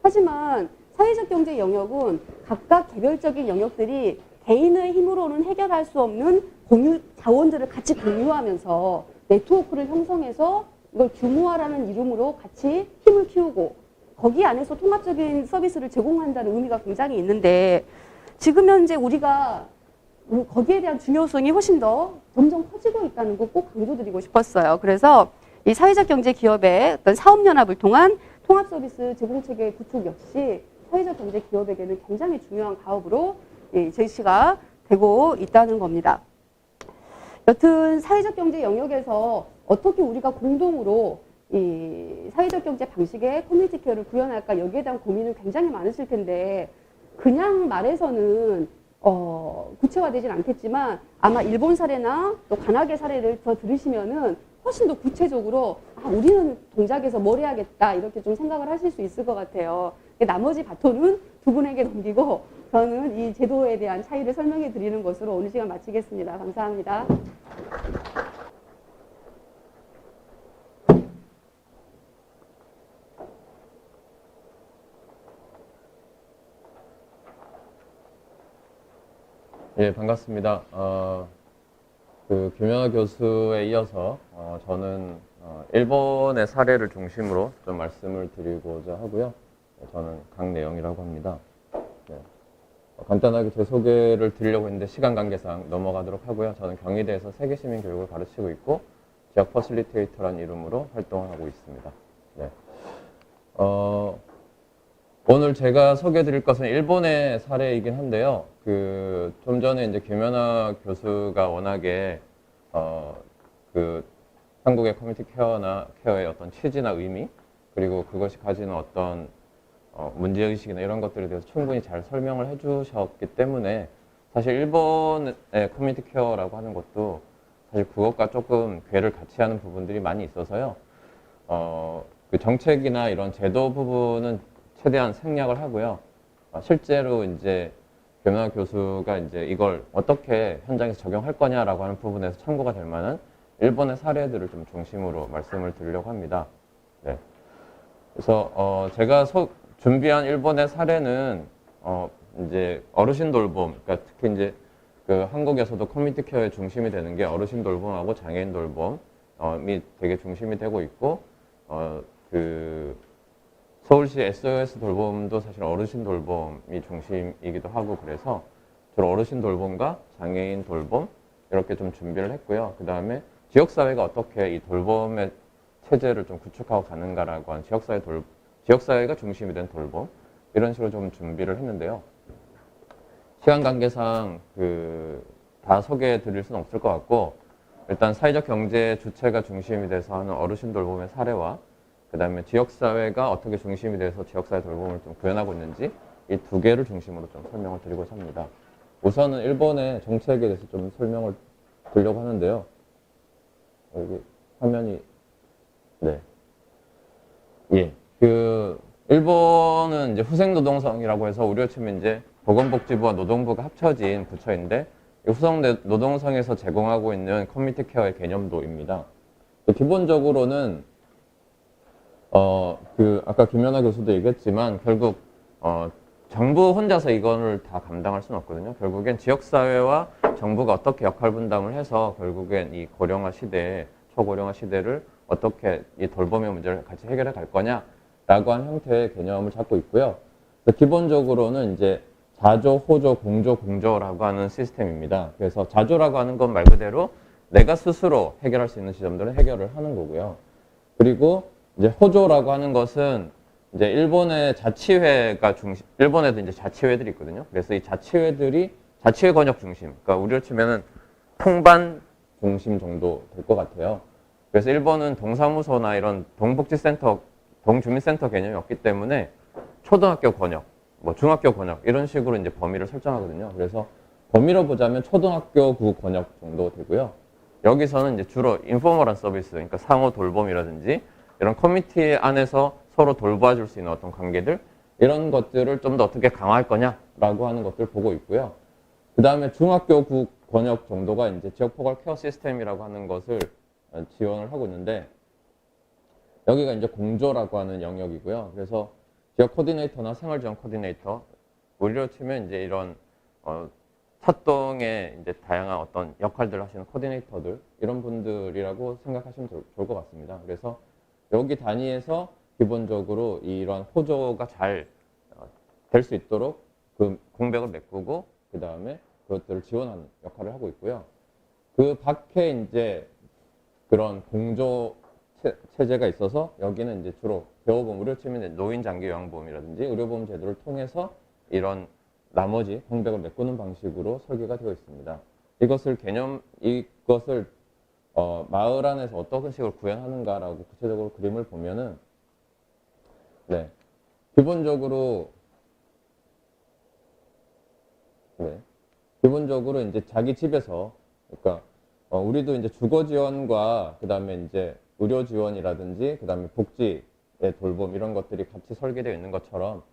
하지만 사회적 경제 영역은 각각 개별적인 영역들이 개인의 힘으로는 해결할 수 없는 공유 자원들을 같이 공유하면서 네트워크를 형성해서 이걸 규모화라는 이름으로 같이 힘을 키우고 거기 안에서 통합적인 서비스를 제공한다는 의미가 굉장히 있는데 지금 현재 우리가 거기에 대한 중요성이 훨씬 더 점점 커지고 있다는 거 꼭 강조드리고 싶었어요. 그래서 이 사회적 경제 기업의 어떤 사업연합을 통한 통합서비스 제공체계 구축 역시 사회적 경제 기업에게는 굉장히 중요한 가업으로 제시가 되고 있다는 겁니다. 여튼 사회적 경제 영역에서 어떻게 우리가 공동으로 이 사회적 경제 방식의 커뮤니티 케어를 구현할까 여기에 대한 고민은 굉장히 많으실 텐데 그냥 말해서는 구체화되진 않겠지만 아마 일본 사례나 또 가나게 사례를 더 들으시면은 훨씬 더 구체적으로 우리는 동작에서 뭘 해야겠다 이렇게 좀 생각을 하실 수 있을 것 같아요. 나머지 바톤은 두 분에게 넘기고 저는 이 제도에 대한 차이를 설명해 드리는 것으로 오늘 시간 마치겠습니다. 감사합니다. 예, 반갑습니다. 김연아 교수에 이어서 저는 일본의 사례를 중심으로 좀 말씀을 드리고자 하고요. 저는 강내영이라고 합니다. 네. 간단하게 제 소개를 드리려고 했는데 시간 관계상 넘어가도록 하고요. 저는 경희대에서 세계시민교육을 가르치고 있고 지역 퍼실리테이터라는 이름으로 활동을 하고 있습니다. 네. 오늘 제가 소개해 드릴 것은 일본의 사례이긴 한데요. 좀 전에 이제 김연아 교수가 워낙에, 한국의 커뮤니티 케어의 어떤 취지나 의미, 그리고 그것이 가지는 어떤, 문제의식이나 이런 것들에 대해서 충분히 잘 설명을 해 주셨기 때문에 사실 일본의 커뮤니티 케어라고 하는 것도 사실 그것과 조금 궤를 같이 하는 부분들이 많이 있어서요. 그 정책이나 이런 제도 부분은 최대한 생략을 하고요. 실제로 이제 김연아 교수가 이제 이걸 어떻게 현장에서 적용할 거냐라고 하는 부분에서 참고가 될 만한 일본의 사례들을 좀 중심으로 말씀을 드리려고 합니다. 네. 그래서 제가 준비한 일본의 사례는 이제 어르신 돌봄, 그러니까 특히 이제 그 한국에서도 커뮤니티 케어의 중심이 되는 게 어르신 돌봄하고 장애인 돌봄이 되게 중심이 되고 있고 서울시 SOS 돌봄도 사실 어르신 돌봄이 중심이기도 하고 그래서 주로 어르신 돌봄과 장애인 돌봄 이렇게 좀 준비를 했고요. 그 다음에 지역사회가 어떻게 이 돌봄의 체제를 좀 구축하고 가는가라고 하는 지역사회가 중심이 된 돌봄 이런 식으로 좀 준비를 했는데요. 시간 관계상 다 소개해 드릴 수는 없을 것 같고, 일단 사회적 경제 주체가 중심이 돼서 하는 어르신 돌봄의 사례와 그 다음에 지역사회가 어떻게 중심이 돼서 지역사회 돌봄을 좀 구현하고 있는지 이 두 개를 중심으로 좀 설명을 드리고자 합니다. 우선은 일본의 정책에 대해서 좀 설명을 드리려고 하는데요. 여기 화면이, 네. 예. 일본은 이제 후생노동성이라고 해서 우리 치면 이제 보건복지부와 노동부가 합쳐진 부처인데, 이 후생노동성에서 제공하고 있는 커뮤니티 케어의 개념도입니다. 기본적으로는, 아까 김연아 교수도 얘기했지만, 결국, 정부 혼자서 이거를 다 감당할 수는 없거든요. 결국엔 지역사회와 정부가 어떻게 역할 분담을 해서 결국엔 이 고령화 시대, 초고령화 시대를 어떻게 이 돌봄의 문제를 같이 해결해 갈 거냐라고 하는 형태의 개념을 잡고 있고요. 기본적으로는 이제 자조, 호조, 공조, 공조라고 하는 시스템입니다. 그래서 자조라고 하는 건 말 그대로 내가 스스로 해결할 수 있는 지점들을 해결을 하는 거고요. 그리고 이제 호조라고 하는 것은 이제 일본의 자치회가 일본에도 이제 자치회들이 있거든요. 그래서 이 자치회들이 자치회 권역 중심, 그러니까 우리로 치면은 통반 중심 정도 될 것 같아요. 그래서 일본은 동사무소나 이런 동복지센터, 동주민센터 개념이 없기 때문에 초등학교 권역, 뭐 중학교 권역 이런 식으로 이제 범위를 설정하거든요. 그래서 범위로 보자면 초등학교구 권역 정도 되고요. 여기서는 이제 주로 인포멀한 서비스, 그러니까 상호 돌봄이라든지 이런 커뮤니티 안에서 서로 돌봐줄 수 있는 어떤 관계들 이런 것들을 좀 더 어떻게 강화할 거냐라고 하는 것들 보고 있고요. 그 다음에 중학교 권역 정도가 이제 지역 포괄 케어 시스템이라고 하는 것을 지원을 하고 있는데, 여기가 이제 공조라고 하는 영역이고요. 그래서 지역 코디네이터나 생활지원 코디네이터, 우리로 치면 이제 이런 사동의 이제 다양한 어떤 역할들을 하시는 코디네이터들 이런 분들이라고 생각하시면 좋을 것 같습니다. 그래서 여기 단위에서 기본적으로 이러한 호조가 잘 될 수 있도록 그 공백을 메꾸고 그 다음에 그것들을 지원하는 역할을 하고 있고요. 그 밖에 이제 그런 공조 체제가 있어서 여기는 이제 주로 개호보험, 우리로 치면 노인 장기 요양보험이라든지 의료보험 제도를 통해서 이런 나머지 공백을 메꾸는 방식으로 설계가 되어 있습니다. 이것을 마을 안에서 어떤 식으로 구현하는가라고 구체적으로 그림을 보면은, 네, 기본적으로 이제 자기 집에서, 그러니까 우리도 이제 주거 지원과 그 다음에 이제 의료 지원이라든지 그 다음에 복지의 돌봄 이런 것들이 같이 설계되어 있는 것처럼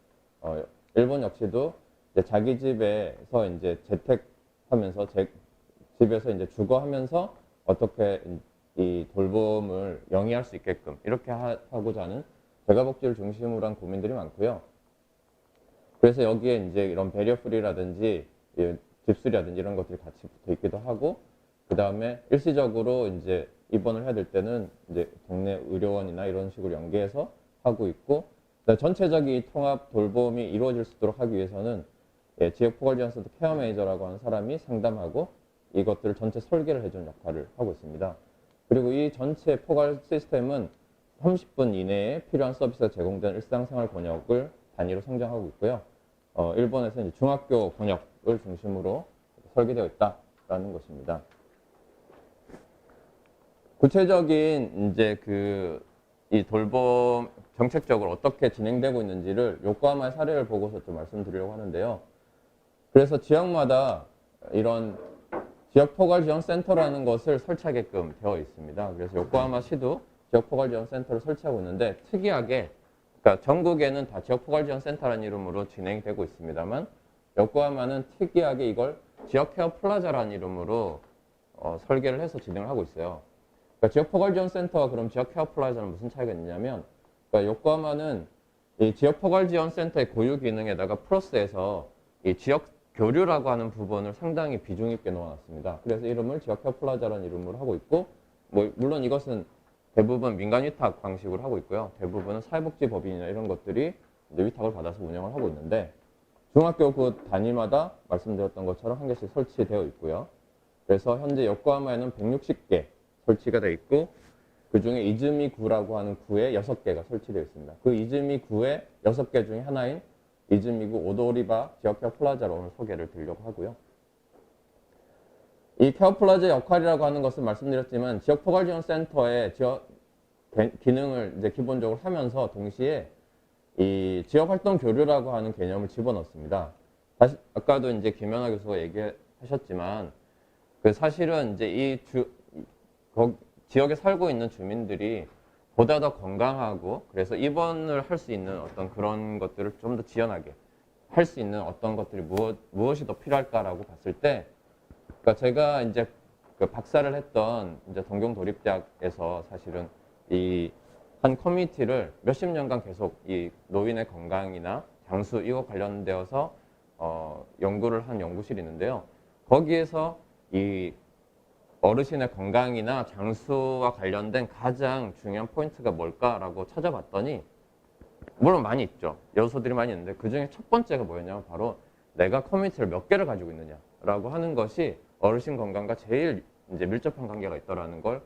일본 역시도 이제 자기 집에서 이제 재택하면서 집에서 이제 주거하면서 어떻게 이 돌봄을 영위할 수 있게끔 이렇게 하고자 하는 재가복지를 중심으로 한 고민들이 많고요. 그래서 여기에 이제 이런 배리어 프리라든지 집수리라든지 이런 것들이 같이 붙어 있기도 하고, 그 다음에 일시적으로 이제 입원을 해야 될 때는 이제 동네 의료원이나 이런 식으로 연계해서 하고 있고, 전체적인 통합 돌봄이 이루어질 수 있도록 하기 위해서는 지역 포괄지원센터 케어 매니저라고 하는 사람이 상담하고 이것들을 전체 설계를 해주는 역할을 하고 있습니다. 그리고 이 전체 포괄 시스템은 30분 이내에 필요한 서비스가 제공되는 일상생활 권역을 단위로 성장하고 있고요. 일본에서 이제 중학교 권역을 중심으로 설계되어 있다라는 것입니다. 구체적인 이제 이 돌봄 정책적으로 어떻게 진행되고 있는지를 요코하마의 사례를 보고서 좀 말씀드리려고 하는데요. 그래서 지역마다 이런 지역포괄지원센터라는 것을 설치하게끔 되어 있습니다. 그래서 요코하마 시도 지역포괄지원센터를 설치하고 있는데, 특이하게 그러니까 전국에는 다 지역포괄지원센터라는 이름으로 진행이 되고 있습니다만, 요코하마는 특이하게 이걸 지역케어 플라자라는 이름으로 설계를 해서 진행을 하고 있어요. 그러니까 지역포괄지원센터와 그럼 지역케어 플라자는 무슨 차이가 있냐면, 그러니까 요코하마는 이 지역포괄지원센터의 고유 기능에다가 플러스해서 이 지역 교류라고 하는 부분을 상당히 비중 있게 넣어놨습니다. 그래서 이름을 지역케어 플라자라는 이름으로 하고 있고, 물론 이것은 대부분 민간 위탁 방식으로 하고 있고요. 대부분은 사회복지법인이나 이런 것들이 이제 위탁을 받아서 운영을 하고 있는데, 중학교 그 단위마다 말씀드렸던 것처럼 한 개씩 설치되어 있고요. 그래서 현재 요코하마에는 160개 설치가 되어 있고, 그 중에 이즈미 구라고 하는 구에 6개가 설치되어 있습니다. 그 이즈미 구의 6개 중에 하나인 이즈미구 오도리바 지역케어 플라자로 오늘 소개를 드리려고 하고요. 이 케어플라자 역할이라고 하는 것은 말씀드렸지만 지역포괄지원센터의 기능을 이제 기본적으로 하면서 동시에 이 지역활동 교류라고 하는 개념을 집어넣습니다. 아까도 이제 김연아 교수가 얘기하셨지만 그 사실은 이제 지역에 살고 있는 주민들이 보다 더 건강하고 그래서 입원을 할 수 있는 어떤 그런 것들을 좀 더 지원하게 할 수 있는 어떤 것들이 무엇이 더 필요할까라고 봤을 때, 그러니까 제가 이제 그 박사를 했던 이제 동경도립대학에서 사실은 이 한 커뮤니티를 몇십 년간 계속 이 노인의 건강이나 장수 이거 관련되어서 연구를 한 연구실이 있는데요. 거기에서 이 어르신의 건강이나 장수와 관련된 가장 중요한 포인트가 뭘까라고 찾아봤더니 물론 많이 있죠. 요소들이 많이 있는데 그중에 첫 번째가 뭐였냐면 바로 내가 커뮤니티를 몇 개를 가지고 있느냐라고 하는 것이 어르신 건강과 제일 이제 밀접한 관계가 있다라는 걸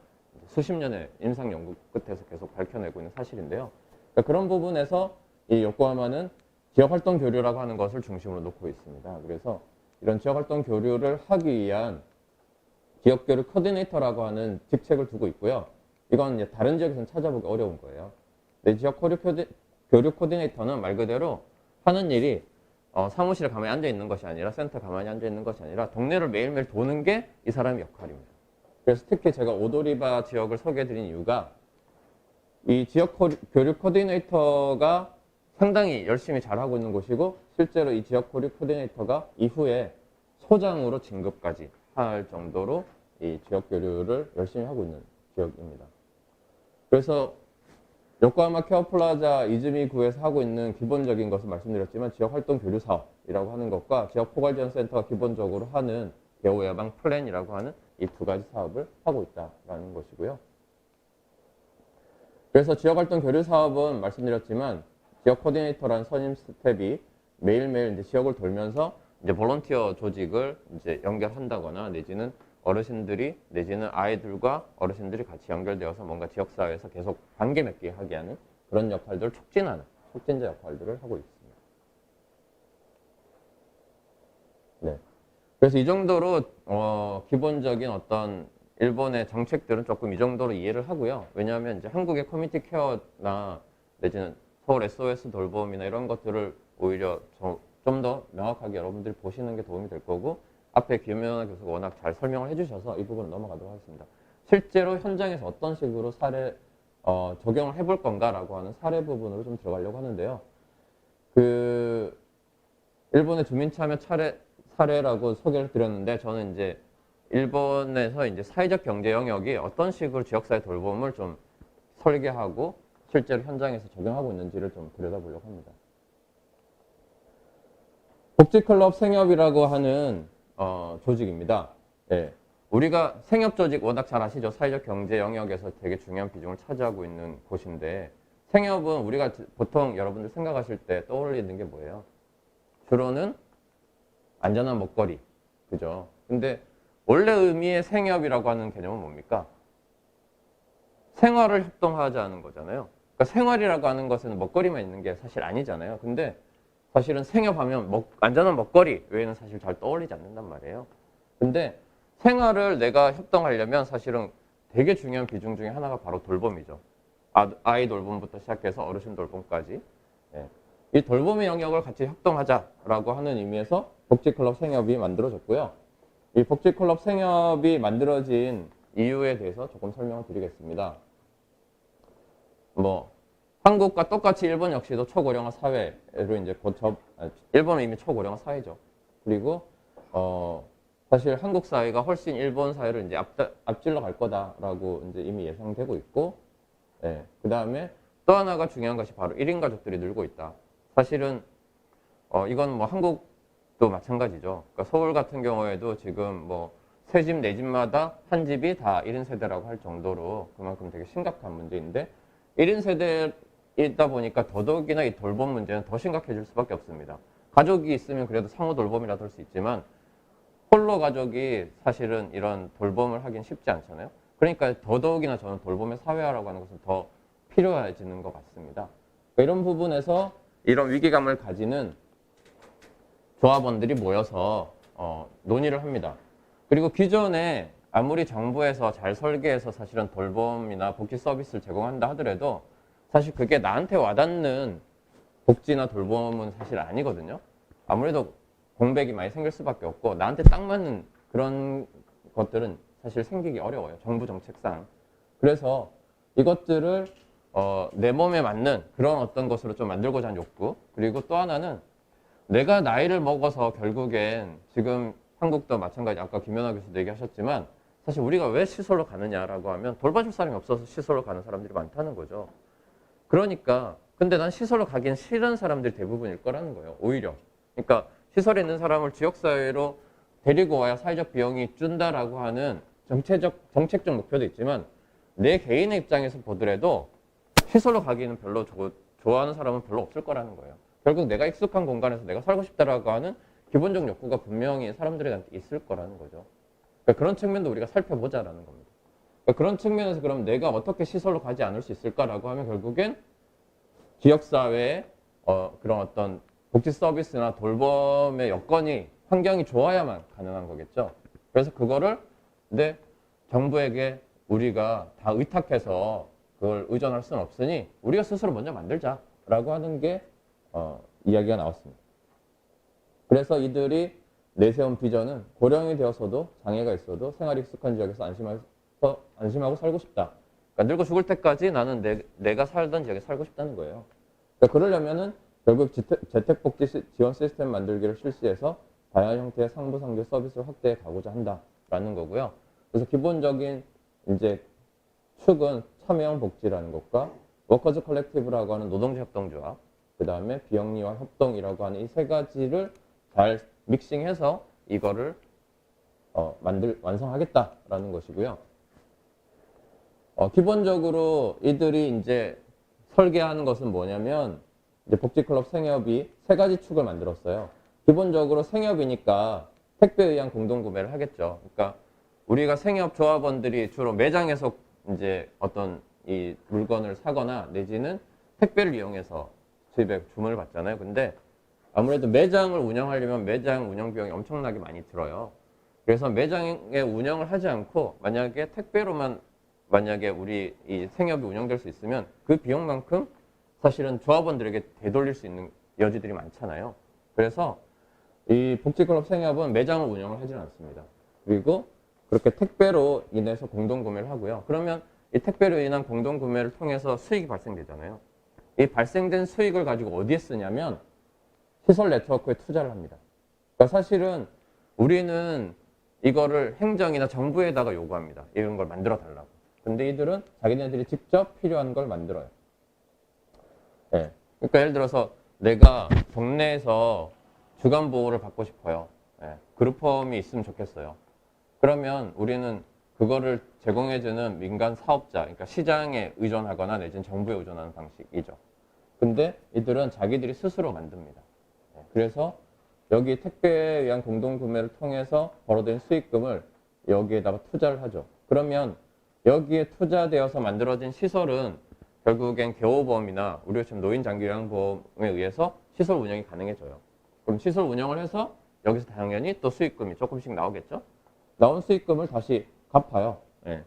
수십 년의 임상 연구 끝에서 계속 밝혀내고 있는 사실인데요. 그러니까 그런 부분에서 이 요코하마는 지역활동 교류라고 하는 것을 중심으로 놓고 있습니다. 그래서 이런 지역활동 교류를 하기 위한 지역교류 코디네이터라고 하는 직책을 두고 있고요. 이건 이제 다른 지역에서는 찾아보기 어려운 거예요. 근데 지역 교류 코디네이터는 말 그대로 하는 일이 사무실에 가만히 앉아 있는 것이 아니라 센터에 가만히 앉아 있는 것이 아니라 동네를 매일매일 도는 게 이 사람의 역할입니다. 그래서 특히 제가 오도리바 지역을 소개해드린 이유가 이 지역 교류 코디네이터가 상당히 열심히 잘하고 있는 곳이고 실제로 이 지역 교류 코디네이터가 이후에 소장으로 진급까지 할 정도로 이 지역 교류를 열심히 하고 있는 지역입니다. 그래서 요코하마 케어플라자 이즈미구에서 하고 있는 기본적인 것을 말씀드렸지만 지역활동 교류 사업이라고 하는 것과 지역포괄지원센터가 기본적으로 하는 개호 예방 플랜이라고 하는 이 두 가지 사업을 하고 있다라는 것이고요. 그래서 지역활동 교류 사업은 말씀드렸지만 지역 코디네이터라는 선임 스텝이 매일매일 이제 지역을 돌면서 이제 볼런티어 조직을 이제 연결한다거나 내지는 어르신들이 내지는 아이들과 어르신들이 같이 연결되어서 뭔가 지역사회에서 계속 관계 맺게 하게 하는 그런 역할들을 촉진하는 촉진자 역할들을 하고 있습니다. 네. 그래서 이 정도로 기본적인 어떤 일본의 정책들은 조금 이 정도로 이해를 하고요. 왜냐하면 이제 한국의 커뮤니티 케어나 내지는 서울 SOS 돌봄이나 이런 것들을 오히려 좀 더 명확하게 여러분들이 보시는 게 도움이 될 거고 앞에 김연아 교수가 워낙 잘 설명을 해주셔서 이 부분을 넘어가도록 하겠습니다. 실제로 현장에서 어떤 식으로 적용을 해볼 건가라고 하는 사례 부분으로 좀 들어가려고 하는데요. 그 일본의 주민참여 사례라고 소개를 드렸는데 저는 이제 일본에서 이제 사회적 경제 영역이 어떤 식으로 지역사회 돌봄을 좀 설계하고 실제로 현장에서 적용하고 있는지를 좀 들여다보려고 합니다. 복지클럽 생협이라고 하는 조직입니다. 예. 우리가 생협 조직 워낙 잘 아시죠? 사회적 경제 영역에서 되게 중요한 비중을 차지하고 있는 곳인데 생협은 우리가 보통 여러분들 생각하실 때 떠올리는 게 뭐예요? 주로는 안전한 먹거리, 그죠? 근데 원래 의미의 생협이라고 하는 개념은 뭡니까? 생활을 협동하자는 거잖아요. 그러니까 생활이라고 하는 것은 먹거리만 있는 게 사실 아니잖아요. 근데 사실은 생협하면 안전한 먹거리 외에는 사실 잘 떠올리지 않는단 말이에요. 근데 생활을 내가 협동하려면 사실은 되게 중요한 비중 중에 하나가 바로 돌봄이죠. 아이 돌봄부터 시작해서 어르신 돌봄까지. 네. 이 돌봄의 영역을 같이 협동하자라고 하는 의미에서 복지클럽 생협이 만들어졌고요. 이 복지클럽 생협이 만들어진 이유에 대해서 조금 설명을 드리겠습니다. 한국과 똑같이 일본 역시도 초고령화 사회로 이제 일본은 이미 초고령화 사회죠. 그리고 사실 한국 사회가 훨씬 일본 사회를 이제 앞질러 갈 거다라고 이제 이미 예상되고 있고, 네. 그 다음에 또 하나가 중요한 것이 바로 1인 가족들이 늘고 있다. 사실은 이건 한국도 마찬가지죠. 그러니까 서울 같은 경우에도 지금 세 집, 네 집마다 한 집이 다 1인 세대라고 할 정도로 그만큼 되게 심각한 문제인데 1인 세대이다 보니까 더더욱이나 이 돌봄 문제는 더 심각해질 수밖에 없습니다. 가족이 있으면 그래도 상호 돌봄이라도 할 수 있지만 홀로 가족이 사실은 이런 돌봄을 하긴 쉽지 않잖아요. 그러니까 더더욱이나 저는 돌봄의 사회화라고 하는 것은 더 필요해지는 것 같습니다. 이런 부분에서 이런 위기감을 가지는 조합원들이 모여서 논의를 합니다. 그리고 기존에 아무리 정부에서 잘 설계해서 사실은 돌봄이나 복지 서비스를 제공한다 하더라도 사실 그게 나한테 와닿는 복지나 돌봄은 사실 아니거든요. 아무래도 공백이 많이 생길 수밖에 없고 나한테 딱 맞는 그런 것들은 사실 생기기 어려워요. 정부 정책상. 그래서 이것들을 내 몸에 맞는 그런 어떤 것으로 좀 만들고자 하는 욕구. 그리고 또 하나는 내가 나이를 먹어서 결국엔 지금 한국도 마찬가지 아까 김연아 교수도 얘기하셨지만 사실 우리가 왜 시설로 가느냐라고 하면 돌봐줄 사람이 없어서 시설로 가는 사람들이 많다는 거죠. 그러니까 근데 난 시설로 가긴 싫은 사람들이 대부분일 거라는 거예요. 오히려. 그러니까 시설에 있는 사람을 지역사회로 데리고 와야 사회적 비용이 준다라고 하는 정책적 목표도 있지만 내 개인의 입장에서 보더라도 시설로 가기는 별로 좋아하는 사람은 별로 없을 거라는 거예요. 결국 내가 익숙한 공간에서 내가 살고 싶다라고 하는 기본적 욕구가 분명히 사람들한테 있을 거라는 거죠. 그러니까 그런 측면도 우리가 살펴보자라는 겁니다. 그러니까 그런 측면에서 그럼 내가 어떻게 시설로 가지 않을 수 있을까라고 하면 결국엔 지역사회의 그런 어떤 복지 서비스나 돌봄의 여건이 환경이 좋아야만 가능한 거겠죠. 그래서 그거를 근데 정부에게 우리가 다 의탁해서 그걸 의존할 수는 없으니 우리가 스스로 먼저 만들자라고 하는 게 이야기가 나왔습니다. 그래서 이들이 내세운 비전은 고령이 되어서도 장애가 있어도 생활이 익숙한 지역에서 안심하고 살고 싶다. 그러니까 늙고 죽을 때까지 나는 내가 살던 지역에 살고 싶다는 거예요. 그러니까 그러려면은 결국 재택복지 지원 시스템 만들기를 실시해서 다양한 형태의 상부상조 서비스를 확대해 가고자 한다라는 거고요. 그래서 기본적인 이제 축은 참여형 복지라는 것과 워커즈 컬렉티브라고 하는 노동자 협동조합, 그 다음에 비영리와 협동이라고 하는 이 세 가지를 잘 믹싱해서 이거를 완성하겠다라는 것이고요. 기본적으로 이들이 이제 설계하는 것은 뭐냐면 이제 복지클럽 생협이 세 가지 축을 만들었어요. 기본적으로 생협이니까 택배에 의한 공동구매를 하겠죠. 그러니까 우리가 생협 조합원들이 주로 매장에서 이제 어떤 이 물건을 사거나 내지는 택배를 이용해서 집에 주문을 받잖아요. 근데 아무래도 매장을 운영하려면 매장 운영 비용이 엄청나게 많이 들어요. 그래서 매장에 운영을 하지 않고 만약에 택배로만 만약에 우리 이 생협이 운영될 수 있으면 그 비용만큼 사실은 조합원들에게 되돌릴 수 있는 여지들이 많잖아요. 그래서 이 복지클럽 생협은 매장을 운영을 하지는 않습니다. 그리고 그렇게 택배로 인해서 공동구매를 하고요. 그러면 이 택배로 인한 공동구매를 통해서 수익이 발생되잖아요. 이 발생된 수익을 가지고 어디에 쓰냐면 시설 네트워크에 투자를 합니다. 그러니까 사실은 우리는 이거를 행정이나 정부에다가 요구합니다. 이런 걸 만들어 달라고. 근데 이들은 자기네들이 직접 필요한 걸 만들어요. 네. 그러니까 예를 들어서 내가 동네에서 주간보호를 받고 싶어요. 네. 그룹홈이 있으면 좋겠어요. 그러면 우리는 그거를 제공해주는 민간 사업자, 그러니까 시장에 의존하거나 내지는 정부에 의존하는 방식이죠. 근데 이들은 자기들이 스스로 만듭니다. 네. 그래서 여기 택배에 의한 공동구매를 통해서 벌어들인 수익금을 여기에다가 투자를 하죠. 그러면 여기에 투자되어서 만들어진 시설은 결국엔 개호보험이나 우리가 지금 노인장기요양보험에 의해서 시설 운영이 가능해져요. 그럼 시설 운영을 해서 여기서 당연히 또 수익금이 조금씩 나오겠죠? 나온 수익금을 다시 갚아요. 네.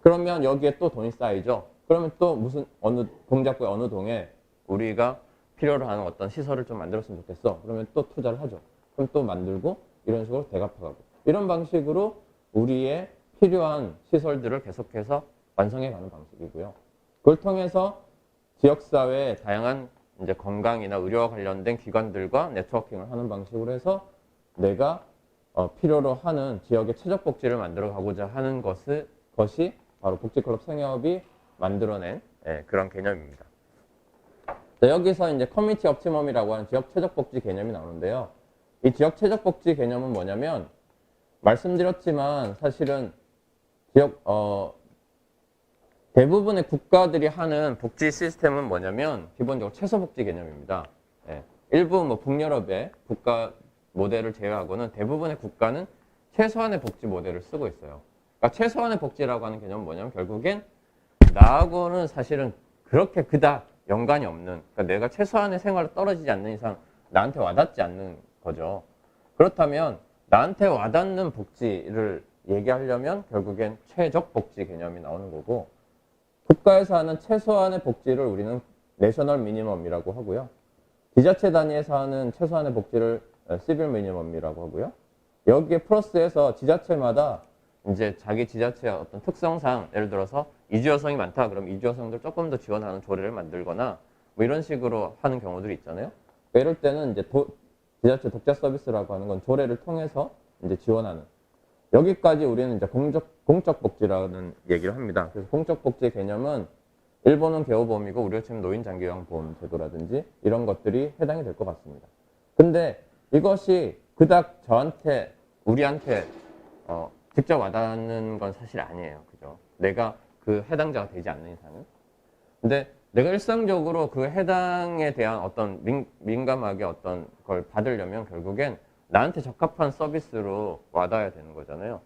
그러면 여기에 또 돈이 쌓이죠. 그러면 또 무슨 어느 동작구의 어느 동에 우리가 필요로 하는 어떤 시설을 좀 만들었으면 좋겠어. 그러면 또 투자를 하죠. 그럼 또 만들고 이런 식으로 대갚아가고 이런 방식으로 우리의 필요한 시설들을 계속해서 완성해가는 방식이고요. 그걸 통해서 지역사회의 다양한 이제 건강이나 의료와 관련된 기관들과 네트워킹을 하는 방식으로 해서 내가 필요로 하는 지역의 최적 복지를 만들어 가고자 하는 것이 바로 복지클럽 생협이 만들어낸 그런 개념입니다. 자, 여기서 이제 커뮤니티 옵티멈이라고 하는 지역 최적 복지 개념이 나오는데요. 이 지역 최적 복지 개념은 뭐냐면 말씀드렸지만 사실은 대부분의 국가들이 하는 복지 시스템은 뭐냐면 기본적으로 최소복지 개념입니다. 일부 북유럽의 국가 모델을 제외하고는 대부분의 국가는 최소한의 복지 모델을 쓰고 있어요. 그러니까 최소한의 복지라고 하는 개념은 뭐냐면 결국엔 나하고는 사실은 그렇게 그닥 연관이 없는, 그러니까 내가 최소한의 생활을 떨어지지 않는 이상 나한테 와닿지 않는 거죠. 그렇다면 나한테 와닿는 복지를 얘기하려면 결국엔 최적 복지 개념이 나오는 거고, 국가에서 하는 최소한의 복지를 우리는 내셔널 미니멈이라고 하고요. 지자체 단위에서 하는 최소한의 복지를 시빌 미니멈이라고 하고요. 여기에 플러스해서 지자체마다 이제 자기 지자체의 어떤 특성상, 예를 들어서 이주 여성이 많다 그럼 이주 여성들 조금 더 지원하는 조례를 만들거나 뭐 이런 식으로 하는 경우들이 있잖아요. 이럴 때는 이제 지자체 독자 서비스라고 하는 건 조례를 통해서 이제 지원하는, 여기까지 우리는 이제 공적 복지라는 얘기를 합니다. 그래서 공적 복지 개념은 일본은 개호보험이고 우리가 지금 노인장기요양보험 제도라든지 이런 것들이 해당이 될 것 같습니다. 근데 이것이 그닥 저한테, 우리한테 직접 와닿는 건 사실 아니에요. 그죠? 내가 그 해당자가 되지 않는 이상은. 근데 내가 일상적으로 그 해당에 대한 어떤 민감하게 어떤 걸 받으려면 결국엔 나한테 적합한 서비스로 와닿아야 되는 거잖아요.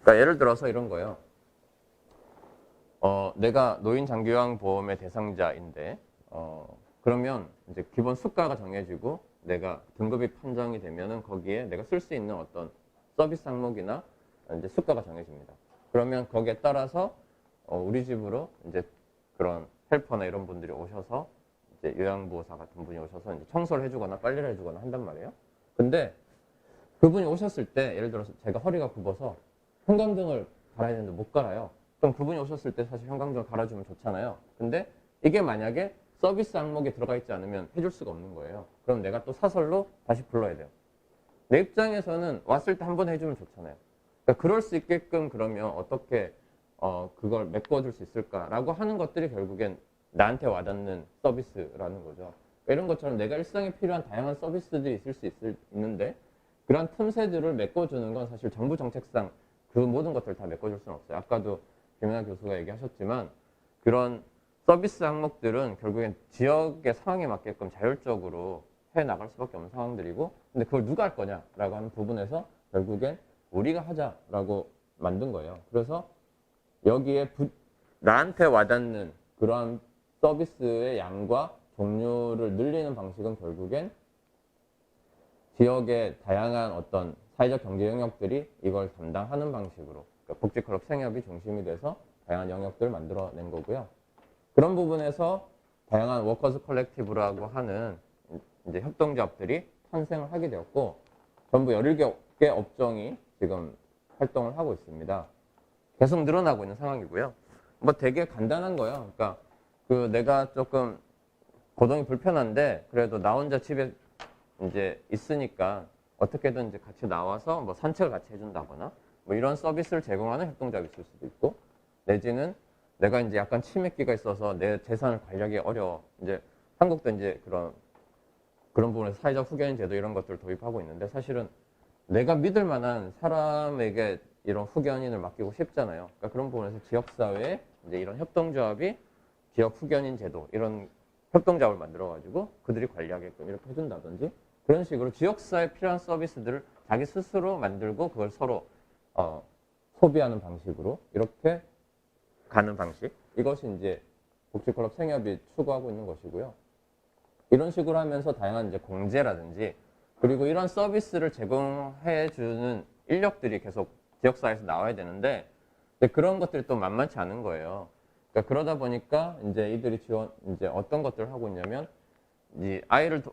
그러니까 예를 들어서 이런 거예요. 내가 노인 장기요양보험의 대상자인데, 그러면 이제 기본 수가가 정해지고 내가 등급이 판정이 되면은 거기에 내가 쓸 수 있는 어떤 서비스 항목이나 이제 수가가 정해집니다. 그러면 거기에 따라서 우리 집으로 이제 그런 헬퍼나 이런 분들이 오셔서 이제 요양보호사 같은 분이 오셔서 이제 청소를 해주거나 빨래를 해주거나 한단 말이에요. 근데 그분이 오셨을 때 예를 들어서 제가 허리가 굽어서 형광등을 갈아야 되는데 못 갈아요. 그럼 그분이 오셨을 때 사실 형광등을 갈아주면 좋잖아요. 근데 이게 만약에 서비스 항목에 들어가 있지 않으면 해줄 수가 없는 거예요. 그럼 내가 또 사설로 다시 불러야 돼요. 내 입장에서는 왔을 때 한 번 해주면 좋잖아요. 그러니까 그럴 수 있게끔 그러면 어떻게 그걸 메꿔줄 수 있을까라고 하는 것들이 결국엔 나한테 와닿는 서비스라는 거죠. 그러니까 이런 것처럼 내가 일상에 필요한 다양한 서비스들이 있을 수 있는데 그런 틈새들을 메꿔주는 건 사실 정부 정책상 그 모든 것들을 다 메꿔줄 수는 없어요. 아까도 김연아 교수가 얘기하셨지만 그런 서비스 항목들은 결국엔 지역의 상황에 맞게끔 자율적으로 해 나갈 수밖에 없는 상황들이고, 근데 그걸 누가 할 거냐라고 하는 부분에서 결국엔 우리가 하자라고 만든 거예요. 그래서 여기에 나한테 와닿는 그러한 서비스의 양과 종류를 늘리는 방식은 결국엔 지역의 다양한 어떤 사회적 경제 영역들이 이걸 담당하는 방식으로, 그러니까 복지클럽 생협이 중심이 돼서 다양한 영역들을 만들어낸 거고요. 그런 부분에서 다양한 워커스 컬렉티브라고 하는 이제 협동조합들이 탄생을 하게 되었고, 전부 17개 업종이 지금 활동을 하고 있습니다. 계속 늘어나고 있는 상황이고요. 뭐 되게 간단한 거예요. 그러니까 그 내가 조금 거동이 불편한데 그래도 나 혼자 집에 이제 있으니까 어떻게든 이제 같이 나와서 뭐 산책을 같이 해준다거나 뭐 이런 서비스를 제공하는 협동조합이 있을 수도 있고, 내지는 내가 이제 약간 치매기가 있어서 내 재산을 관리하기 어려워. 이제 한국도 이제 그런 부분에서 사회적 후견인 제도 이런 것들을 도입하고 있는데, 사실은 내가 믿을 만한 사람에게 이런 후견인을 맡기고 싶잖아요. 그러니까 그런 부분에서 지역사회에 이제 이런 협동조합이 지역 후견인 제도 이런 협동조합을 만들어가지고 그들이 관리하게끔 이렇게 해준다든지, 그런 식으로 지역사회에 필요한 서비스들을 자기 스스로 만들고 그걸 서로 소비하는 방식으로 이렇게 가는 방식, 이것이 이제 복지클럽 생협이 추구하고 있는 것이고요. 이런 식으로 하면서 다양한 이제 공제라든지 그리고 이런 서비스를 제공해주는 인력들이 계속 지역사회에서 나와야 되는데 그런 것들이 또 만만치 않은 거예요. 그러니까 그러다 보니까 이제 이들이 이제 어떤 것들을 하고 있냐면, 이 아이를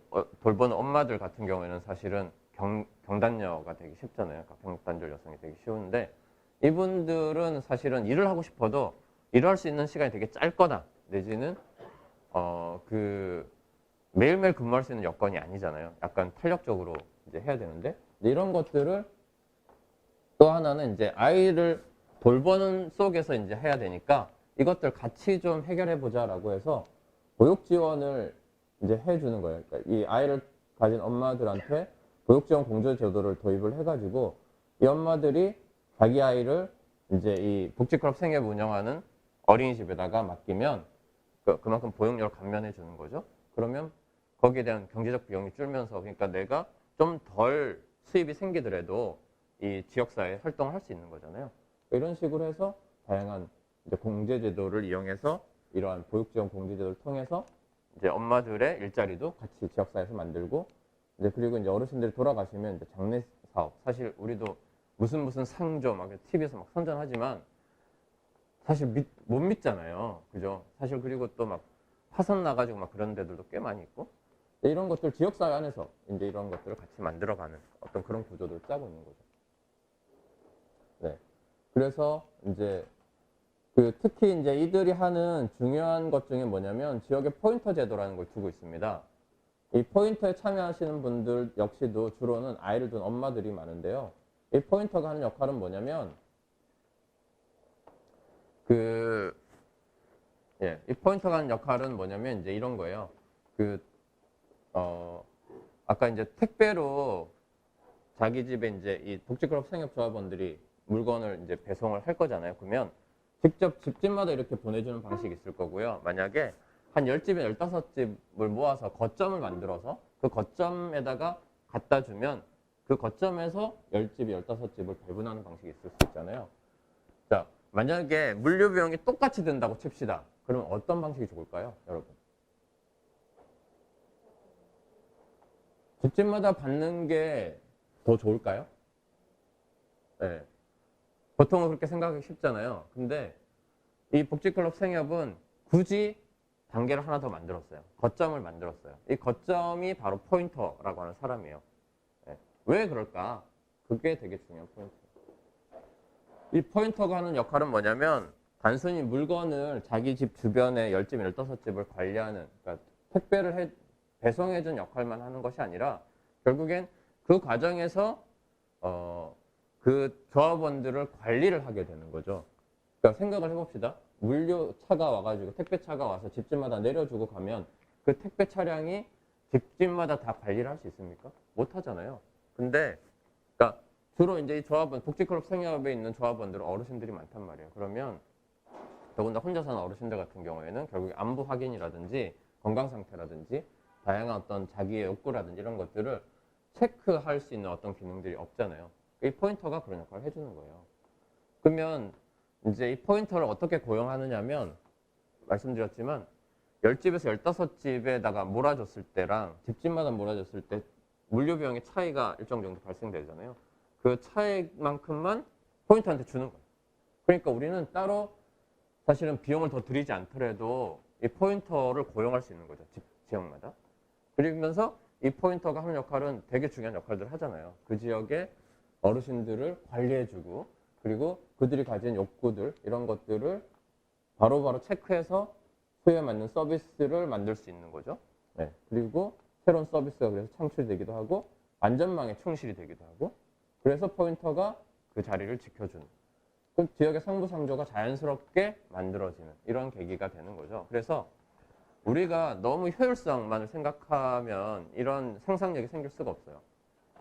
돌보는 엄마들 같은 경우에는 사실은 경단녀가 되기 쉽잖아요. 경단절 여성이 되기 쉬운데, 이분들은 사실은 일을 하고 싶어도 일을 할 수 있는 시간이 되게 짧거나 내지는 매일매일 근무할 수 있는 여건이 아니잖아요. 약간 탄력적으로 이제 해야 되는데, 이런 것들을 또 하나는 이제 아이를 돌보는 속에서 이제 해야 되니까 이것들 같이 좀 해결해 보자라고 해서 보육 지원을 이제 해주는 거예요. 그러니까 이 아이를 가진 엄마들한테 보육 지원 공제 제도를 도입을 해가지고 이 엄마들이 자기 아이를 이제 이 복지클럽 생협 운영하는 어린이집에다가 맡기면 그만큼 보육료를 감면해 주는 거죠. 그러면 거기에 대한 경제적 비용이 줄면서, 그러니까 내가 좀 덜 수입이 생기더라도 이 지역사회에 활동을 할 수 있는 거잖아요. 이런 식으로 해서 다양한 이제 공제제도를 이용해서 이러한 보육지원 공제제도를 통해서 이제 엄마들의 일자리도 같이 지역사회에서 만들고, 이제 그리고 이제 어르신들이 돌아가시면 이제 장례사 사업. 사실 우리도 무슨 상조 막 TV에서 막 선전하지만 사실 못 믿잖아요. 그죠? 사실 그리고 또 막 파산 나가지고 막 그런 데들도 꽤 많이 있고. 이런 것들 지역사회 안에서 이제 이런 것들을 같이 만들어가는 어떤 그런 구조들을 짜고 있는 거죠. 네. 그래서 이제 특히 이제 이들이 하는 중요한 것 중에 뭐냐면 지역의 포인터 제도라는 걸 두고 있습니다. 이 포인터에 참여하시는 분들 역시도 주로는 아이를 둔 엄마들이 많은데요. 이 포인터가 하는 역할은 뭐냐면 이 포인터가 하는 역할은 뭐냐면 이제 이런 거예요. 아까 이제 택배로 자기 집에 이제 이 복지클럽 생협조합원들이 물건을 이제 배송을 할 거잖아요. 그러면 직접 집집마다 이렇게 보내주는 방식이 있을 거고요. 만약에 한 10집에 15집을 모아서 거점을 만들어서 그 거점에다가 갖다 주면 그 거점에서 10집이 15집을 배분하는 방식이 있을 수 있잖아요. 자, 만약에 물류 비용이 똑같이 든다고 칩시다. 그럼 어떤 방식이 좋을까요, 여러분? 집집마다 받는 게 더 좋을까요? 네. 보통은 그렇게 생각하기 쉽잖아요. 근데 이 복지클럽 생협은 굳이 단계를 하나 더 만들었어요. 거점을 만들었어요. 이 거점이 바로 포인터라고 하는 사람이에요. 네. 왜 그럴까? 그게 되게 중요한 포인트예요. 이 포인터가 하는 역할은 뭐냐면 단순히 물건을 자기 집 주변에 10집, 15집을 관리하는, 그러니까 택배를 배송해준 역할만 하는 것이 아니라 결국엔 그 과정에서 그 조합원들을 관리를 하게 되는 거죠. 그러니까 생각을 해봅시다. 물류차가 와가지고 택배차가 와서 집집마다 내려주고 가면 그 택배 차량이 집집마다 다 관리를 할 수 있습니까? 못 하잖아요. 근데 그러니까 주로 이제 이 조합원, 복지클럽 생협에 있는 조합원들은 어르신들이 많단 말이에요. 그러면 더군다나 혼자 사는 어르신들 같은 경우에는 결국 안부 확인이라든지 건강 상태라든지 다양한 어떤 자기의 욕구라든지 이런 것들을 체크할 수 있는 어떤 기능들이 없잖아요. 이 포인터가 그런 역할을 해주는 거예요. 그러면 이제 이 포인터를 어떻게 고용하느냐면 말씀드렸지만 10집에서 15집에다가 몰아줬을 때랑 집집마다 몰아줬을 때 물류 비용의 차이가 일정 정도 발생되잖아요. 그 차이만큼만 포인터한테 주는 거예요. 그러니까 우리는 따로 사실은 비용을 더 들이지 않더라도 이 포인터를 고용할 수 있는 거죠. 지역마다. 그러면서 이 포인터가 하는 역할은 되게 중요한 역할들을 하잖아요. 그 지역의 어르신들을 관리해주고 그리고 그들이 가진 욕구들 이런 것들을 바로바로 체크해서 소유에 맞는 서비스를 만들 수 있는 거죠. 네. 그리고 새로운 서비스가 그래서 창출되기도 하고 안전망에 충실이 되기도 하고 그래서 포인터가 그 자리를 지켜주는 그 지역의 상부상조가 자연스럽게 만들어지는 이런 계기가 되는 거죠. 그래서 우리가 너무 효율성만을 생각하면 이런 상상력이 생길 수가 없어요.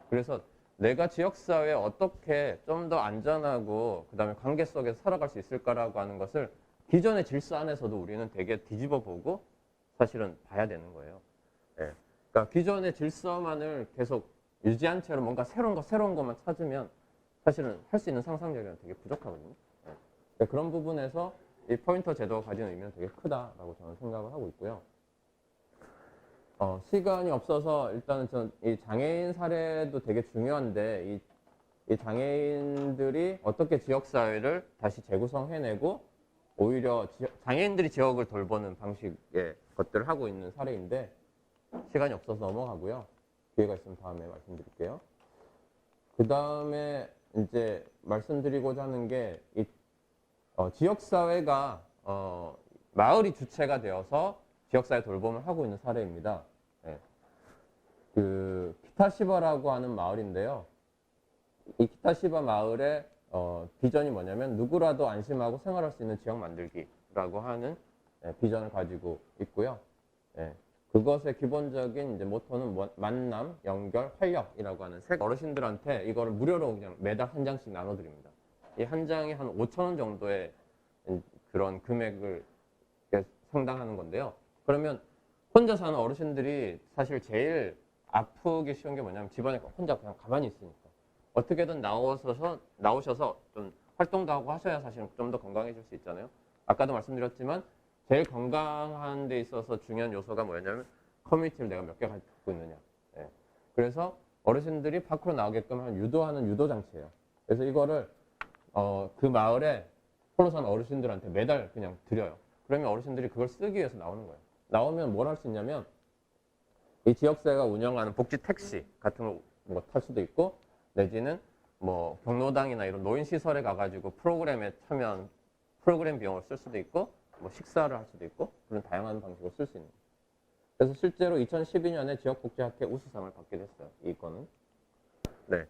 그래서 내가 지역사회에 어떻게 좀 더 안전하고 그 다음에 관계 속에서 살아갈 수 있을까라고 하는 것을 기존의 질서 안에서도 우리는 되게 뒤집어 보고 사실은 봐야 되는 거예요. 예. 그러니까 기존의 질서만을 계속 유지한 채로 뭔가 새로운 것만 찾으면 사실은 할 수 있는 상상력이 되게 부족하거든요. 예. 그런 부분에서 이 포인터 제도가 가지는 의미는 되게 크다라고 저는 생각을 하고 있고요. 시간이 없어서 일단은 전 이 장애인 사례도 되게 중요한데 이 장애인들이 어떻게 지역사회를 다시 재구성해내고 오히려 장애인들이 지역을 돌보는 방식의 것들을 하고 있는 사례인데 시간이 없어서 넘어가고요. 기회가 있으면 다음에 말씀드릴게요. 그 다음에 이제 말씀드리고자 하는 게 지역사회가 마을이 주체가 되어서 지역사회 돌봄을 하고 있는 사례입니다. 네. 키타시바라고 하는 마을인데요. 이 키타시바 마을의 비전이 뭐냐면 누구라도 안심하고 생활할 수 있는 지역 만들기라고 하는 비전을 가지고 있고요. 네. 그것의 기본적인 이제 모토는 만남, 연결, 활력이라고 하는 어르신들한테 이거를 무료로 그냥 매달 한 장씩 나눠드립니다. 이 한 장이 한 5,000원 정도의 그런 금액을 상당하는 건데요. 그러면 혼자 사는 어르신들이 사실 제일 아프기 쉬운 게 뭐냐면 집안에 혼자 그냥 가만히 있으니까. 어떻게든 나오셔서 좀 활동도 하고 하셔야 사실은 좀 더 건강해질 수 있잖아요. 아까도 말씀드렸지만 제일 건강한 데 있어서 중요한 요소가 뭐였냐면 커뮤니티를 내가 몇 개 갖고 있느냐. 네. 그래서 어르신들이 밖으로 나오게끔 유도하는 유도 장치예요. 그래서 이거를 그 마을에 홀로 사는 어르신들한테 매달 그냥 드려요. 그러면 어르신들이 그걸 쓰기 위해서 나오는 거예요. 나오면 뭘 할 수 있냐면 이 지역사회가 운영하는 복지 택시 같은 거 뭐 탈 수도 있고, 내지는 뭐 경로당이나 이런 노인 시설에 가가지고 프로그램에 참여한 프로그램 비용을 쓸 수도 있고, 뭐 식사를 할 수도 있고, 그런 다양한 방식으로 쓸 수 있는 거예요. 그래서 실제로 2012년에 지역복지학회 우수상을 받게 됐어요. 이 건은. 네.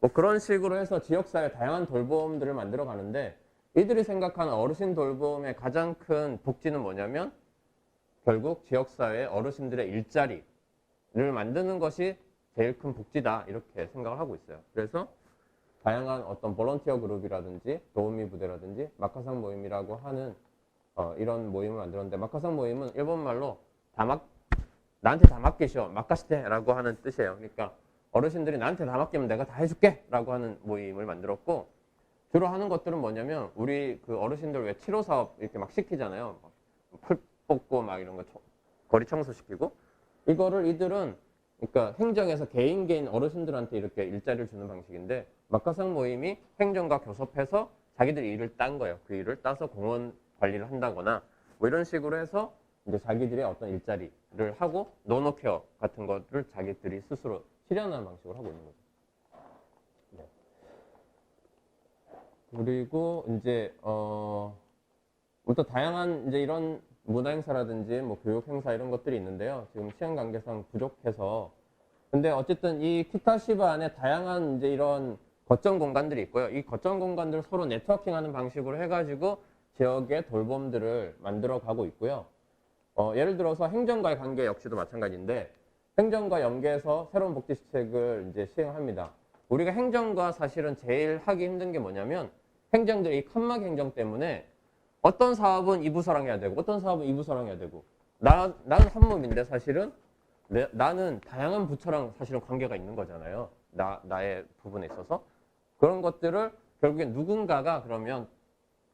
뭐 그런 식으로 해서 지역사회 다양한 돌봄들을 만들어 가는데, 이들이 생각하는 어르신 돌봄의 가장 큰 복지는 뭐냐면 결국 지역사회 어르신들의 일자리를 만드는 것이 제일 큰 복지다, 이렇게 생각을 하고 있어요. 그래서 다양한 어떤 볼런티어 그룹이라든지 도우미 부대라든지 마카상 모임이라고 하는 이런 모임을 만들었는데, 마카상 모임은 일본말로 나한테 다 맡기셔, 마카시테라고 하는 뜻이에요. 그러니까 어르신들이 나한테 다 맡기면 내가 다 해줄게 라고 하는 모임을 만들었고, 주로 하는 것들은 뭐냐면 우리 그 어르신들 왜 치료 사업 이렇게 막 시키잖아요. 풀 뽑고 막 이런 거 거리 청소 시키고, 이거를 이들은 그러니까 행정에서 개인 어르신들한테 이렇게 일자리를 주는 방식인데, 마카상 모임이 행정과 교섭해서 자기들이 일을 딴 거예요. 그 일을 따서 공원 관리를 한다거나 뭐 이런 식으로 해서 이제 자기들의 어떤 일자리를 하고 노노케어 같은 것을 자기들이 스스로 실현하는 방식으로 하고 있는 거죠. 네. 그리고 이제 또 다양한 이제 이런 문화 행사라든지 뭐 교육 행사 이런 것들이 있는데요. 지금 시간 관계상 부족해서. 근데 어쨌든 이 키타시바 안에 다양한 이제 이런 거점 공간들이 있고요. 이 거점 공간들을 서로 네트워킹하는 방식으로 해가지고 지역의 돌봄들을 만들어 가고 있고요. 예를 들어서 행정과의 관계 역시도 마찬가지인데, 행정과 연계해서 새로운 복지 시책을 이제 시행합니다. 우리가 행정과 사실은 제일 하기 힘든 게 뭐냐면, 행정들이 칸막 행정 때문에 어떤 사업은 이 부서랑 해야 되고 어떤 사업은 이 부서랑 해야 되고, 나는 한 몸인데 사실은 나는 다양한 부처랑 사실은 관계가 있는 거잖아요. 나의 부분에 있어서. 그런 것들을 결국엔 누군가가 그러면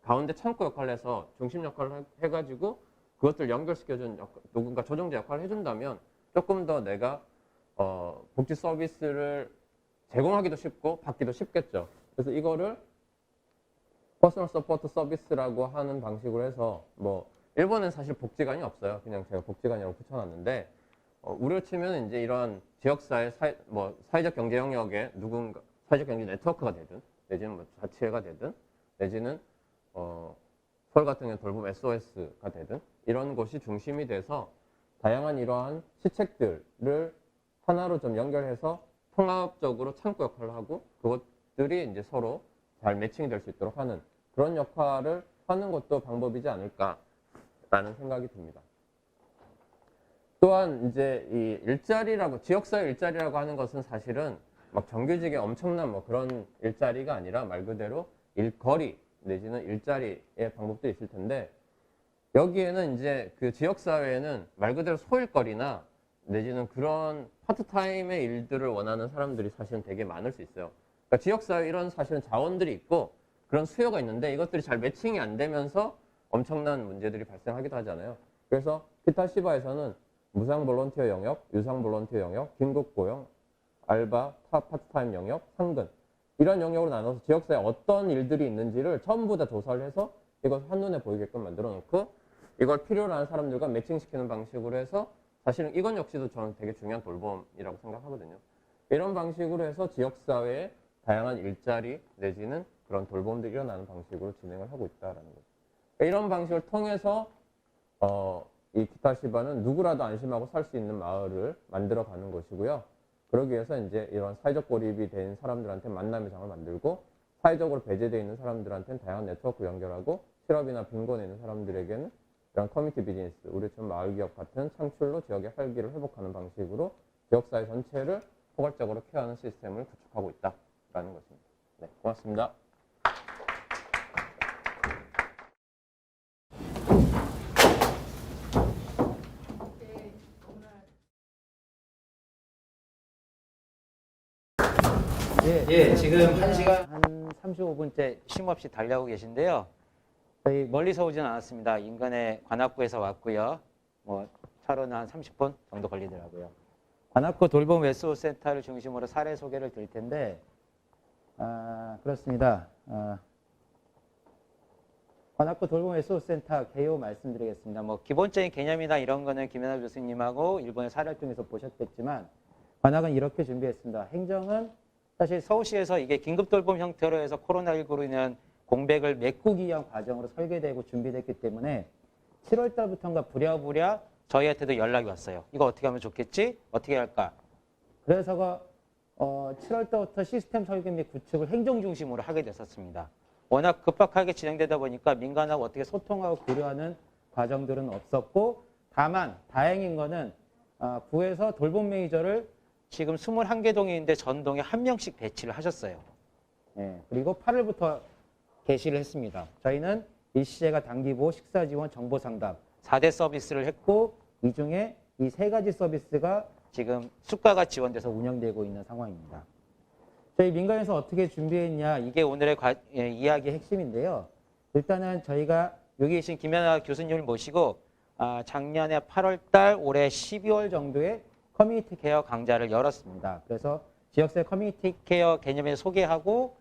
가운데 창구 역할을 해서 중심 역할을 해가지고 그것들 연결시켜준 누군가 조정자 역할을 해준다면 조금 더 내가 복지 서비스를 제공하기도 쉽고 받기도 쉽겠죠. 그래서 이거를 퍼스널 서포트 서비스라고 하는 방식으로 해서, 뭐 일본은 사실 복지관이 없어요. 그냥 제가 복지관이라고 붙여놨는데, 우리로 치면 이제 이런 지역사회 사회적 경제 영역에 누군가 사회적 경제 네트워크가 되든, 내지는 뭐 자치회가 되든, 내지는 서울 같은 경우는 돌봄 SOS가 되든, 이런 곳이 중심이 돼서 다양한 이러한 시책들을 하나로 좀 연결해서 통합적으로 창구 역할을 하고, 그것들이 이제 서로 잘 매칭이 될 수 있도록 하는 그런 역할을 하는 것도 방법이지 않을까라는 생각이 듭니다. 또한 이제 이 지역사회 일자리라고 하는 것은 사실은 막 정규직의 엄청난 뭐 그런 일자리가 아니라 말 그대로 일거리 내지는 일자리의 방법도 있을 텐데, 여기에는 이제 그 지역사회에는 말 그대로 소일거리나 내지는 그런 파트타임의 일들을 원하는 사람들이 사실은 되게 많을 수 있어요. 그러니까 지역사회 이런 사실은 자원들이 있고 그런 수요가 있는데 이것들이 잘 매칭이 안 되면서 엄청난 문제들이 발생하기도 하잖아요. 그래서 키타시바에서는 무상 볼런티어 영역, 유상 볼런티어 영역, 긴급 고용, 알바, 파트타임 영역, 상근, 이런 영역으로 나눠서 지역사회에 어떤 일들이 있는지를 전부 다 조사를 해서 이걸 한눈에 보이게끔 만들어 놓고, 이걸 필요로 하는 사람들과 매칭시키는 방식으로 해서, 사실은 이건 역시도 저는 되게 중요한 돌봄이라고 생각하거든요. 이런 방식으로 해서 지역사회에 다양한 일자리 내지는 그런 돌봄들이 일어나는 방식으로 진행을 하고 있다는 거죠. 이런 방식을 통해서 이 키타시바는 누구라도 안심하고 살 수 있는 마을을 만들어 가는 것이고요. 그러기 위해서 이제 이런 사회적 고립이 된 사람들한테 만남의 장을 만들고, 사회적으로 배제되어 있는 사람들한테는 다양한 네트워크 연결하고, 실업이나 빈곤에 있는 사람들에게는 이런 커뮤니티 비즈니스, 우리처럼 마을기업 같은 창출로 지역의 활기를 회복하는 방식으로 지역사회 전체를 포괄적으로 케어하는 시스템을 구축하고 있다라는 것입니다. 네, 고맙습니다. 예, 지금 1시간 한 35분째 쉼없이 달려오고 계신데요. 저희 멀리서 오지는 않았습니다. 인근의 관악구에서 왔고요. 뭐 차로는 한 30분 정도 걸리더라고요. 관악구 돌봄 외소 센터를 중심으로 사례 소개를 드릴 텐데, 그렇습니다. 관악구 돌봄 외소 센터 개요 말씀드리겠습니다. 뭐 기본적인 개념이나 이런 거는 김연아 교수님하고 일본의 사례를 통해서 보셨겠지만, 관악은 이렇게 준비했습니다. 행정은 사실 서울시에서 이게 긴급 돌봄 형태로 해서 코로나19로 인한 공백을 메꾸기 위한 과정으로 설계되고 준비됐기 때문에 7월 달부터인가 부랴부랴 저희한테도 연락이 왔어요. 이거 어떻게 하면 좋겠지? 어떻게 할까? 그래서 7월 달부터 시스템 설계 및 구축을 행정 중심으로 하게 됐었습니다. 워낙 급박하게 진행되다 보니까 민간하고 어떻게 소통하고 고려하는 과정들은 없었고, 다만 다행인 거는 구에서 돌봄 매니저를 지금 21개 동이 있는데 전 동에 한 명씩 배치를 하셨어요. 예, 그리고 8월부터 개시를 했습니다. 저희는 일시제가 단기보호, 식사지원, 정보상담 4대 서비스를 했고, 이 중에 이 3가지 서비스가 지금 수가가 지원돼서 운영되고 있는 상황입니다. 저희 민간에서 어떻게 준비했냐, 이게 오늘의 이야기의 핵심인데요. 일단은 저희가 여기 계신 김연아 교수님을 모시고 작년에 8월 달, 올해 12월 정도에 커뮤니티 케어 강좌를 열었습니다. 그래서 지역사회 커뮤니티 케어 개념을 소개하고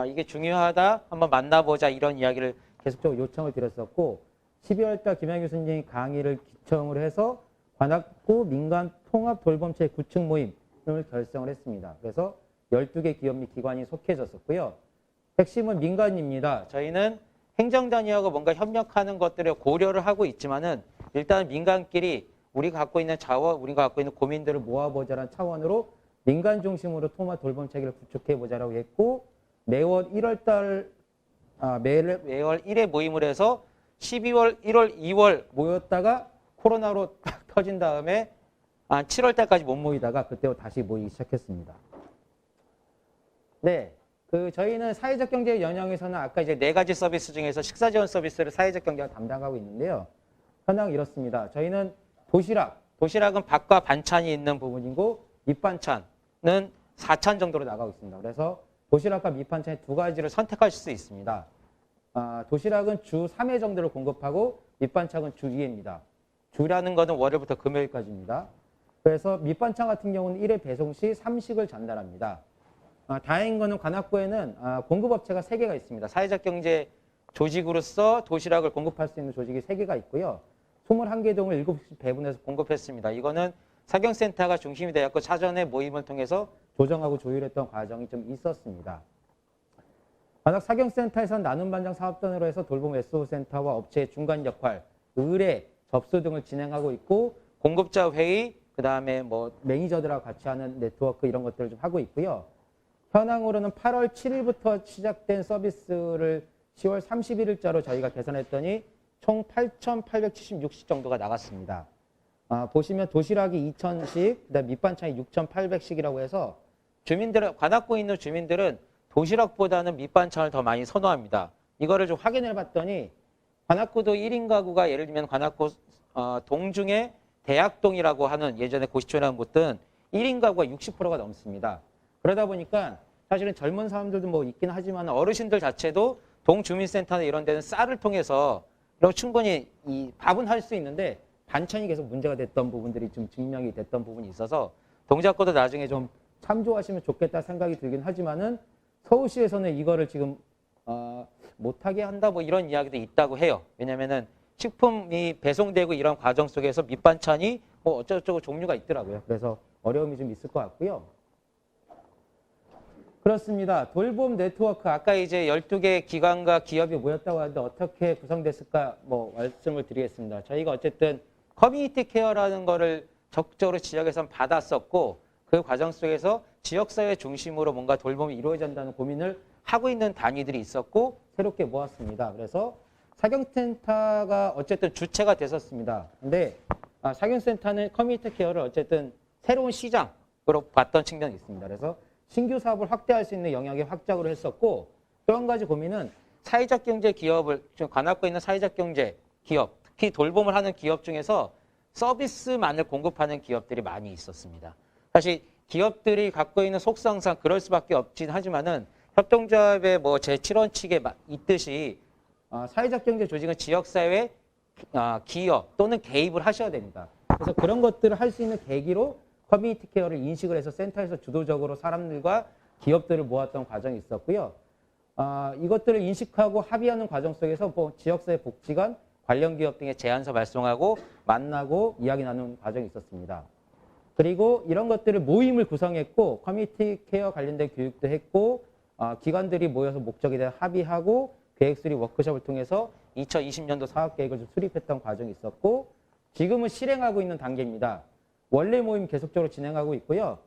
이게 중요하다, 한번 만나보자, 이런 이야기를 계속적으로 요청을 드렸었고, 12월 달 김연아 교수님 강의를 기청을 해서 관악구 민간 통합 돌봄체 구축 모임을 결성을 했습니다. 그래서 12개 기업 및 기관이 속해졌었고요. 핵심은 민간입니다. 저희는 행정단위하고 뭔가 협력하는 것들을 고려를 하고 있지만은 일단 민간끼리 우리가 갖고 있는 자원, 우리가 갖고 있는 고민들을 모아보자라는 차원으로 민간 중심으로 통합 돌봄 체계를 구축해보자라고 했고, 매월 1월 1회 모임을 해서 12월, 1월, 2월 모였다가 코로나로 딱 터진 다음에 7월 달까지 못 모이다가 그때 다시 모이기 시작했습니다. 네, 저희는 사회적 경제 영역에서는 아까 이제 4가지 서비스 중에서 식사 지원 서비스를 사회적 경제가 담당하고 있는데요. 현황 이렇습니다. 저희는 도시락은 밥과 반찬이 있는 부분이고, 밑반찬은 4찬 정도로 나가고 있습니다. 그래서 도시락과 밑반찬의 2가지를 선택하실 수 있습니다. 도시락은 주 3회 정도를 공급하고, 밑반찬은 주 2회입니다. 주라는 것은 월요일부터 금요일까지입니다. 그래서 밑반찬 같은 경우는 1회 배송 시 3식을 전달합니다. 다행인 거는 관악구에는 공급업체가 3개가 있습니다. 사회적 경제 조직으로서 도시락을 공급할 수 있는 조직이 3개가 있고요. 21개 동을 7시 배분해서 공급했습니다. 이거는 사경센터가 중심이 되었고, 사전에 모임을 통해서 조정하고 조율했던 과정이 좀 있었습니다. 관악 사경센터에서는 나눔 반장 사업단으로 해서 돌봄 SO센터와 업체의 중간 역할, 의뢰, 접수 등을 진행하고 있고, 공급자 회의, 그 다음에 뭐 매니저들하고 같이 하는 네트워크 이런 것들을 좀 하고 있고요. 현황으로는 8월 7일부터 시작된 서비스를 10월 31일자로 저희가 계산했더니 총 8,876식 정도가 나갔습니다. 보시면 도시락이 2,000식, 그다음 밑반찬이 6,800식이라고 해서 관악구에 있는 주민들은 도시락보다는 밑반찬을 더 많이 선호합니다. 이거를 좀 확인해 봤더니 관악구도 1인 가구가 예를 들면 관악구 동중에 대학동이라고 하는 예전에 고시촌이라는 곳은 1인 가구가 60%가 넘습니다. 그러다 보니까 사실은 젊은 사람들도 뭐 있긴 하지만 어르신들 자체도 동주민센터나 이런 데는 쌀을 통해서 충분히 이 밥은 할 수 있는데 반찬이 계속 문제가 됐던 부분들이 좀 증명이 됐던 부분이 있어서 동작구도 나중에 좀 참조하시면 좋겠다 생각이 들긴 하지만은 서울시에서는 이거를 지금 못하게 한다 뭐 이런 이야기도 있다고 해요. 왜냐면은 식품이 배송되고 이런 과정 속에서 밑반찬이 뭐 어쩌고저쩌고 종류가 있더라고요. 그래서 어려움이 좀 있을 것 같고요. 그렇습니다. 돌봄 네트워크, 아까 이제 12개 기관과 기업이 모였다고 하는데 어떻게 구성됐을까 뭐 말씀을 드리겠습니다. 저희가 어쨌든 커뮤니티 케어라는 거를 적극적으로 지역에서 받았었고, 그 과정 속에서 지역사회 중심으로 뭔가 돌봄이 이루어져야 한다는 고민을 하고 있는 단위들이 있었고, 새롭게 모았습니다. 그래서 사경센터가 어쨌든 주체가 됐었습니다. 근데 사경센터는 커뮤니티 케어를 어쨌든 새로운 시장으로 봤던 측면이 있습니다. 그래서 신규 사업을 확대할 수 있는 영역에 확장을 했었고, 또 한 가지 고민은 사회적 경제 기업을, 지금 관악구에 있는 사회적 경제 기업, 특히 돌봄을 하는 기업 중에서 서비스만을 공급하는 기업들이 많이 있었습니다. 사실 기업들이 갖고 있는 속성상 그럴 수밖에 없긴 하지만은 협동조합의 뭐 제7원칙에 있듯이 사회적 경제 조직은 지역사회 기업 또는 개입을 하셔야 됩니다. 그래서 그런 것들을 할 수 있는 계기로 커뮤니티 케어를 인식을 해서 센터에서 주도적으로 사람들과 기업들을 모았던 과정이 있었고요. 이것들을 인식하고 합의하는 과정 속에서 지역사회 복지관, 관련 기업 등의 제안서 발송하고 만나고 이야기 나누는 과정이 있었습니다. 그리고 이런 것들을 모임을 구성했고 커뮤니티 케어 관련된 교육도 했고 기관들이 모여서 목적에 대한 합의하고 계획 수립 워크숍을 통해서 2020년도 사업계획을 좀 수립했던 과정이 있었고 지금은 실행하고 있는 단계입니다. 원래 모임 계속적으로 진행하고 있고요.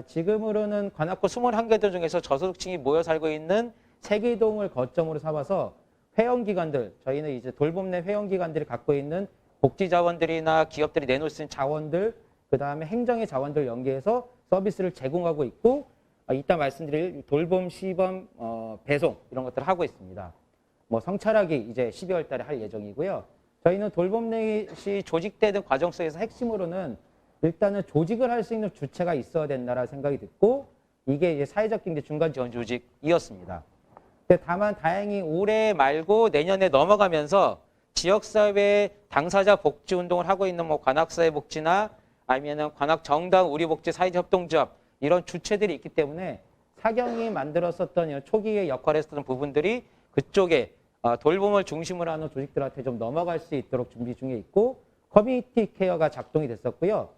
지금으로는 관악구 21개동 중에서 저소득층이 모여 살고 있는 세계동을 거점으로 삼아서 회원기관들, 저희는 이제 돌봄 내 회원기관들이 갖고 있는 복지자원들이나 기업들이 내놓을 수 있는 자원들, 그 다음에 행정의 자원들 연계해서 서비스를 제공하고 있고 이따 말씀드릴 돌봄, 시범, 배송 이런 것들을 하고 있습니다. 성찰하기 이제 12월 달에 할 예정이고요. 저희는 돌봄 넷이 조직되는 과정 속에서 핵심으로는 일단은 조직을 할 수 있는 주체가 있어야 된다라는 생각이 듣고 이게 이제 사회적 경제 중간 지원 조직이었습니다. 근데 다만 다행히 올해 말고 내년에 넘어가면서 지역사회 당사자 복지 운동을 하고 있는 관악사회 복지나 아니면은 관악정당 우리복지 사회협동조합 이런 주체들이 있기 때문에 사경이 만들었었던 초기에 역할을 했었던 부분들이 그쪽에 돌봄을 중심으로 하는 조직들한테 좀 넘어갈 수 있도록 준비 중에 있고 커뮤니티 케어가 작동이 됐었고요.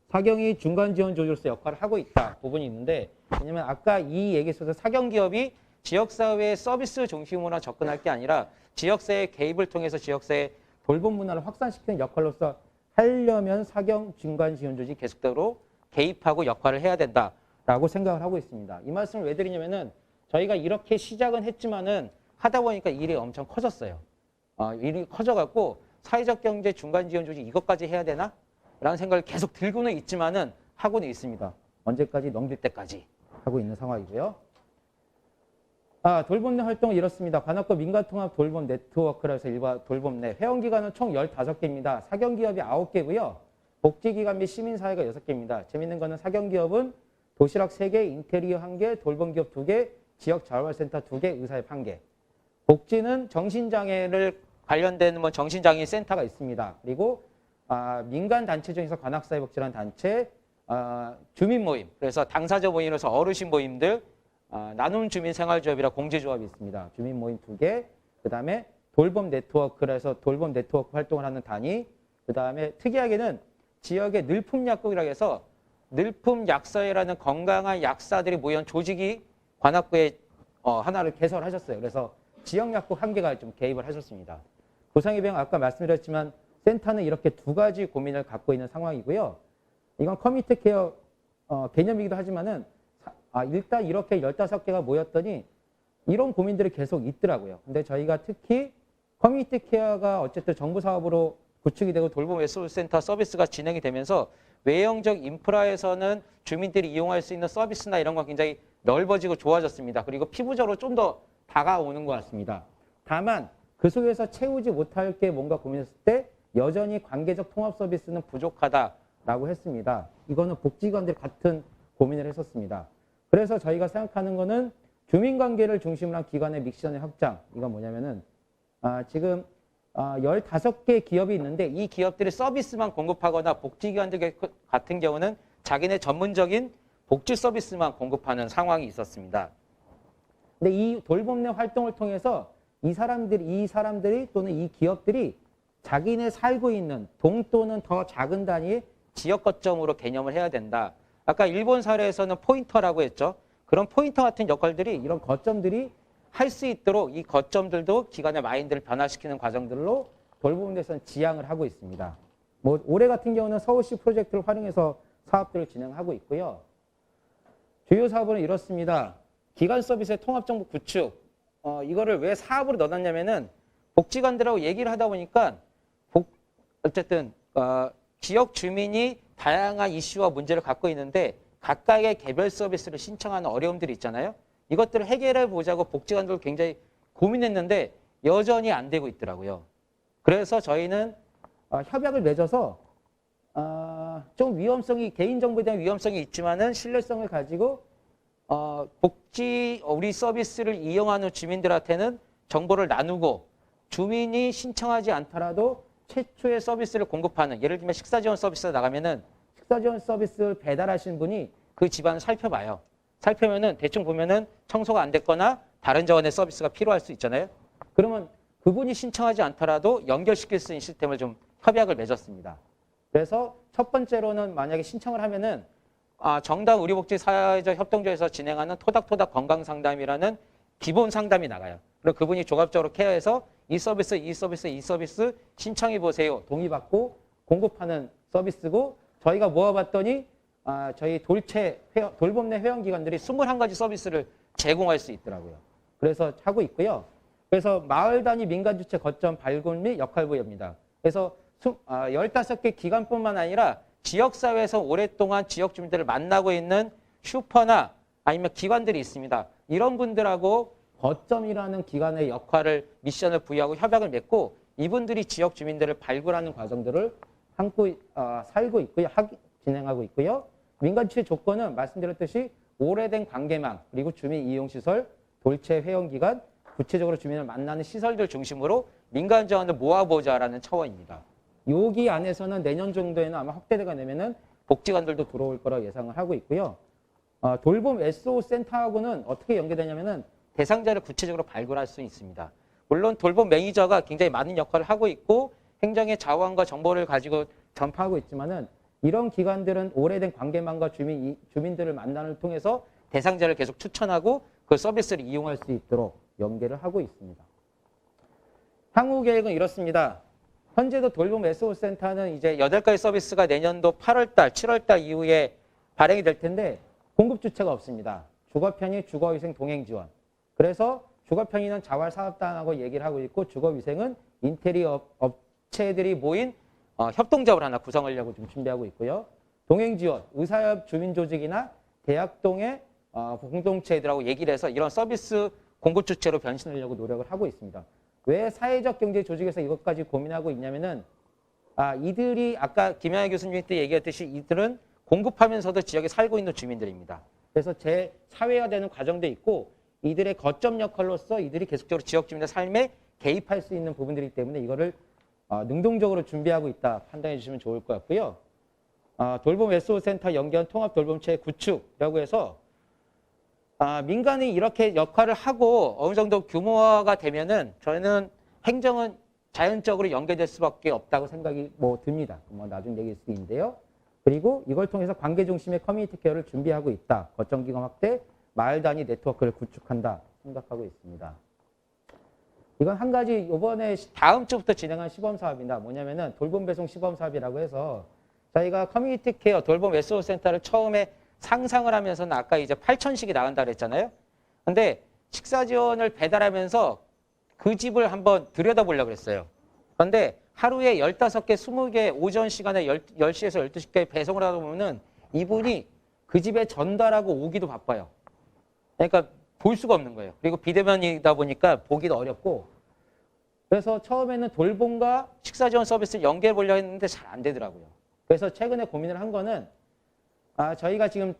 사경이 중간 지원 조직으로서 역할을 하고 있다 부분이 있는데 왜냐면 아까 이 얘기에 있어서 사경기업이 지역사회 서비스 중심으로 접근할 게 아니라 지역사회 개입을 통해서 지역사회 돌봄 문화를 확산시키는 역할로서 하려면 사경 중간 지원 조직이 계속적으로 개입하고 역할을 해야 된다라고 생각을 하고 있습니다. 이 말씀을 왜 드리냐면은 저희가 이렇게 시작은 했지만은 하다 보니까 일이 엄청 커졌어요. 일이 커져갖고 사회적 경제 중간 지원 조직 이것까지 해야 되나? 라는 생각을 계속 들고는 있지만은 하고는 있습니다. 언제까지? 넘길 때까지 하고 있는 상황이고요. 돌봄 내 활동은 이렇습니다. 관악구 민간통합 돌봄 네트워크라서 일반 돌봄 내 회원기관은 총 15개입니다. 사경기업이 9개고요. 복지기관 및 시민사회가 6개입니다. 재밌는 거는 사경기업은 도시락 3개, 인테리어 1개, 돌봄기업 2개, 지역자활센터 2개, 의사협 1개. 복지는 정신장애를 관련된 정신장애 센터가 있습니다. 그리고 민간 단체 중에서 관악사회복지라는 단체, 주민 모임, 그래서 당사자 모임으로서 어르신 모임들, 나눔 주민생활조합이라 공제조합이 있습니다. 주민 모임 2개, 그 다음에 돌봄 네트워크라서 돌봄 네트워크 활동을 하는 단위, 그 다음에 특이하게는 지역의 늘품약국이라고 해서 늘품약사회라는 건강한 약사들이 모여온 조직이 관악구에 하나를 개설하셨어요. 그래서 지역약국 1개가 좀 개입을 하셨습니다. 고상의 병 아까 말씀드렸지만 센터는 이렇게 2가지 고민을 갖고 있는 상황이고요. 이건 커뮤니티 케어 개념이기도 하지만은 일단 이렇게 15개가 모였더니 이런 고민들이 계속 있더라고요. 근데 저희가 특히 커뮤니티 케어가 어쨌든 정부 사업으로 구축이 되고 돌봄 SOS센터 서비스가 진행이 되면서 외형적 인프라에서는 주민들이 이용할 수 있는 서비스나 이런 건 굉장히 넓어지고 좋아졌습니다. 그리고 피부적으로 좀 더 다가오는 것 같습니다. 다만 그 속에서 채우지 못할 게 뭔가 고민했을 때 여전히 관계적 통합 서비스는 부족하다라고 했습니다. 이거는 복지관들이 같은 고민을 했었습니다. 그래서 저희가 생각하는 거는 주민관계를 중심으로 한 기관의 믹션의 확장. 이건 뭐냐면은 지금 15개 기업이 있는데 이 기업들이 서비스만 공급하거나 복지기관들 같은 경우는 자기네 전문적인 복지 서비스만 공급하는 상황이 있었습니다. 근데 이 돌봄 내 활동을 통해서 이 사람들이 또는 이 기업들이 자기네 살고 있는 동 또는 더 작은 단위의 지역 거점으로 개념을 해야 된다. 아까 일본 사례에서는 포인터라고 했죠. 그런 포인터 같은 역할들이 이런 거점들이 할 수 있도록 이 거점들도 기관의 마인드를 변화시키는 과정들로 돌봄 데서는 지향을 하고 있습니다. 올해 같은 경우는 서울시 프로젝트를 활용해서 사업들을 진행하고 있고요. 주요 사업은 이렇습니다. 기관 서비스의 통합정보 구축. 이거를 왜 사업으로 넣어놨냐면은 복지관들하고 얘기를 하다 보니까 어쨌든 지역 주민이 다양한 이슈와 문제를 갖고 있는데 각각의 개별 서비스를 신청하는 어려움들이 있잖아요. 이것들을 해결해 보자고 복지관들 굉장히 고민했는데 여전히 안 되고 있더라고요. 그래서 저희는 협약을 맺어서 좀 위험성이 개인정보에 대한 위험성이 있지만은 신뢰성을 가지고 우리 서비스를 이용하는 주민들한테는 정보를 나누고 주민이 신청하지 않더라도 최초의 서비스를 공급하는 예를 들면 식사 지원 서비스가 나가면은 식사 지원 서비스를 배달하신 분이 그 집안을 살펴봐요. 살펴면은 대충 보면은 청소가 안 됐거나 다른 자원의 서비스가 필요할 수 있잖아요. 그러면 그분이 신청하지 않더라도 연결시킬 수 있는 시스템을 좀 협약을 맺었습니다. 그래서 첫 번째로는 만약에 신청을 하면은 정당 의료복지사회적 협동조에서 진행하는 토닥토닥 건강상담이라는 기본 상담이 나가요. 그리고 그분이 종합적으로 케어해서 이 서비스 신청해 보세요. 동의받고 공급하는 서비스고 저희가 모아봤더니 저희 돌봄 내 회원기관들이 21가지 서비스를 제공할 수 있더라고요. 그래서 하고 있고요. 그래서 마을 단위 민간 주체 거점 발굴 및 역할 부여입니다. 그래서 15개 기관뿐만 아니라 지역사회에서 오랫동안 지역 주민들을 만나고 있는 슈퍼나 아니면 기관들이 있습니다. 이런 분들하고 거점이라는 기관의 역할을 미션을 부여하고 협약을 맺고 이분들이 지역 주민들을 발굴하는 과정들을 살고 있고요. 진행하고 있고요. 민간 주체 조건은 말씀드렸듯이 오래된 관계망 그리고 주민 이용시설, 돌체 회원기관, 구체적으로 주민을 만나는 시설들 중심으로 민간 자원을 모아보자라는 차원입니다. 여기 안에서는 내년 정도에는 아마 확대가 되면은 복지관들도 들어올 거라 예상을 하고 있고요. 돌봄 SO 센터하고는 어떻게 연계되냐면은 대상자를 구체적으로 발굴할 수 있습니다. 물론 돌봄 매니저가 굉장히 많은 역할을 하고 있고 행정의 자원과 정보를 가지고 전파하고 있지만은 이런 기관들은 오래된 관계망과 주민들을 만남을 통해서 대상자를 계속 추천하고 그 서비스를 이용할 수 있도록 연계를 하고 있습니다. 향후 계획은 이렇습니다. 현재도 돌봄 SO센터는 이제 8가지 서비스가 내년도 8월달, 7월달 이후에 발행이 될 텐데 공급 주체가 없습니다. 주거편의, 주거위생, 동행지원. 그래서 주거편의는 자활사업단하고 얘기를 하고 있고 주거위생은 인테리어 업체들이 모인 협동조합을 하나 구성하려고 좀 준비하고 있고요. 동행지원, 의사협 주민조직이나 대학동의 공동체들하고 얘기를 해서 이런 서비스 공급 주체로 변신하려고 노력을 하고 있습니다. 왜 사회적 경제 조직에서 이것까지 고민하고 있냐면은 이들이 아까 김양희 교수님 때 얘기했듯이 이들은 공급하면서도 지역에 살고 있는 주민들입니다. 그래서 재사회화되는 과정도 있고 이들의 거점 역할로서 이들이 계속적으로 지역 주민의 삶에 개입할 수 있는 부분들이기 때문에 이거를 능동적으로 준비하고 있다 판단해 주시면 좋을 것 같고요. 돌봄 SO센터 연계한 통합 돌봄체 구축이라고 해서 민간이 이렇게 역할을 하고 어느 정도 규모화가 되면은 저희는 행정은 자연적으로 연계될 수밖에 없다고 생각이 듭니다. 나중 얘기일 수도 있는데요. 그리고 이걸 통해서 관계 중심의 커뮤니티 케어를 준비하고 있다. 거점 기관 확대, 마을 단위 네트워크를 구축한다 생각하고 있습니다. 이건 한 가지 이번에 다음 주부터 진행한 시범 사업입니다. 뭐냐면은 돌봄 배송 시범 사업이라고 해서 저희가 커뮤니티 케어 돌봄 SO 센터를 처음에 상상을 하면서는 아까 이제 8,000씩이 나간다 그랬잖아요. 근데 식사 지원을 배달하면서 그 집을 한번 들여다보려고 그랬어요. 그런데 하루에 15개, 20개 오전 시간에 10시에서 12시까지 배송을 하다 보면은 이분이 그 집에 전달하고 오기도 바빠요. 그러니까 볼 수가 없는 거예요. 그리고 비대면이다 보니까 보기도 어렵고 그래서 처음에는 돌봄과 식사 지원 서비스를 연계해 보려고 했는데 잘 안 되더라고요. 그래서 최근에 고민을 한 거는 저희가 지금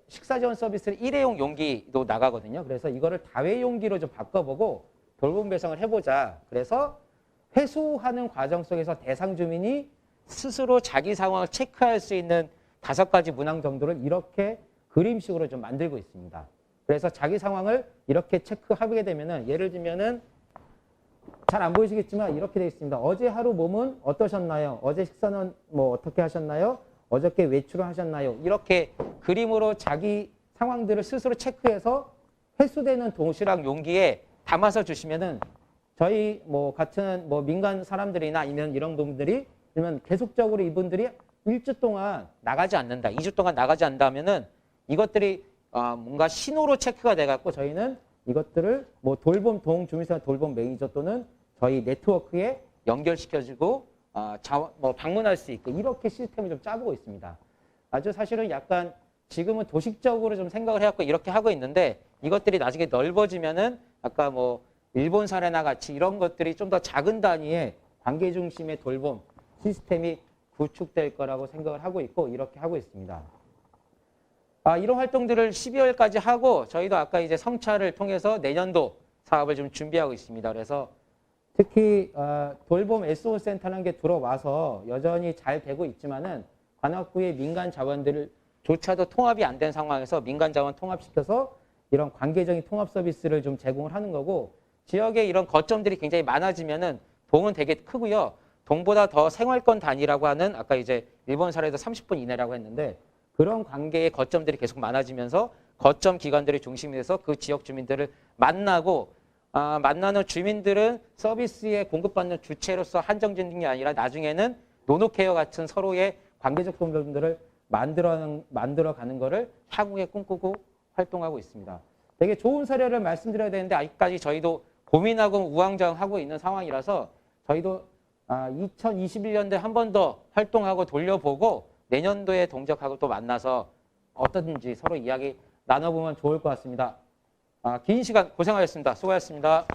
식사 지원 서비스를 일회용 용기도 나가거든요. 그래서 이거를 다회 용기로 좀 바꿔보고 돌봄 배송을 해보자. 그래서 회수하는 과정 속에서 대상 주민이 스스로 자기 상황을 체크할 수 있는 5가지 문항 정도를 이렇게 그림식으로 좀 만들고 있습니다. 그래서 자기 상황을 이렇게 체크하게 되면은 예를 들면은 잘 안 보이시겠지만 이렇게 되어 있습니다. 어제 하루 몸은 어떠셨나요? 어제 식사는 어떻게 하셨나요? 어저께 외출을 하셨나요? 이렇게 그림으로 자기 상황들을 스스로 체크해서 회수되는 도시락 용기에 담아서 주시면은 저희 같은 민간 사람들이나 아니면 이런 분들이 그러면 계속적으로 이분들이 1주 동안 나가지 않는다. 2주 동안 나가지 않는다면은 이것들이 뭔가 신호로 체크가 돼 갖고 저희는 이것들을 돌봄 동주민센터 돌봄 매니저 또는 저희 네트워크에 연결시켜주고 방문할 수 있고 이렇게 시스템을 좀 짜보고 있습니다. 아주 사실은 약간 지금은 도식적으로 좀 생각을 해갖고 이렇게 하고 있는데 이것들이 나중에 넓어지면은 아까 일본 사례나 같이 이런 것들이 좀 더 작은 단위의 관계 중심의 돌봄 시스템이 구축될 거라고 생각을 하고 있고 이렇게 하고 있습니다. 이런 활동들을 12월까지 하고 저희도 아까 이제 성찰을 통해서 내년도 사업을 좀 준비하고 있습니다. 그래서 특히 돌봄 SO 센터라는 게 들어와서 여전히 잘 되고 있지만은 관악구의 민간 자원들조차도 통합이 안 된 상황에서 민간 자원 통합시켜서 이런 관계적인 통합 서비스를 좀 제공을 하는 거고, 지역에 이런 거점들이 굉장히 많아지면은 동은 되게 크고요. 동보다 더 생활권 단위라고 하는, 아까 이제 일본 사례도 30분 이내라고 했는데, 그런 관계의 거점들이 계속 많아지면서 거점 기관들이 중심이 돼서 그 지역 주민들을 만나고, 만나는 주민들은 서비스에 공급받는 주체로서 한정짓는 게 아니라 나중에는 노노케어 같은 서로의 관계적 동료들을 만들어가는 거를 향후에 꿈꾸고 활동하고 있습니다. 되게 좋은 사례를 말씀드려야 되는데 아직까지 저희도 고민하고 우왕좌왕하고 있는 상황이라서 저희도 2021년도에 한 번 더 활동하고 돌려보고 내년도에 동적하고 또 만나서 어떠든지 서로 이야기 나눠보면 좋을 것 같습니다. 긴 시간 고생하셨습니다. 수고하셨습니다.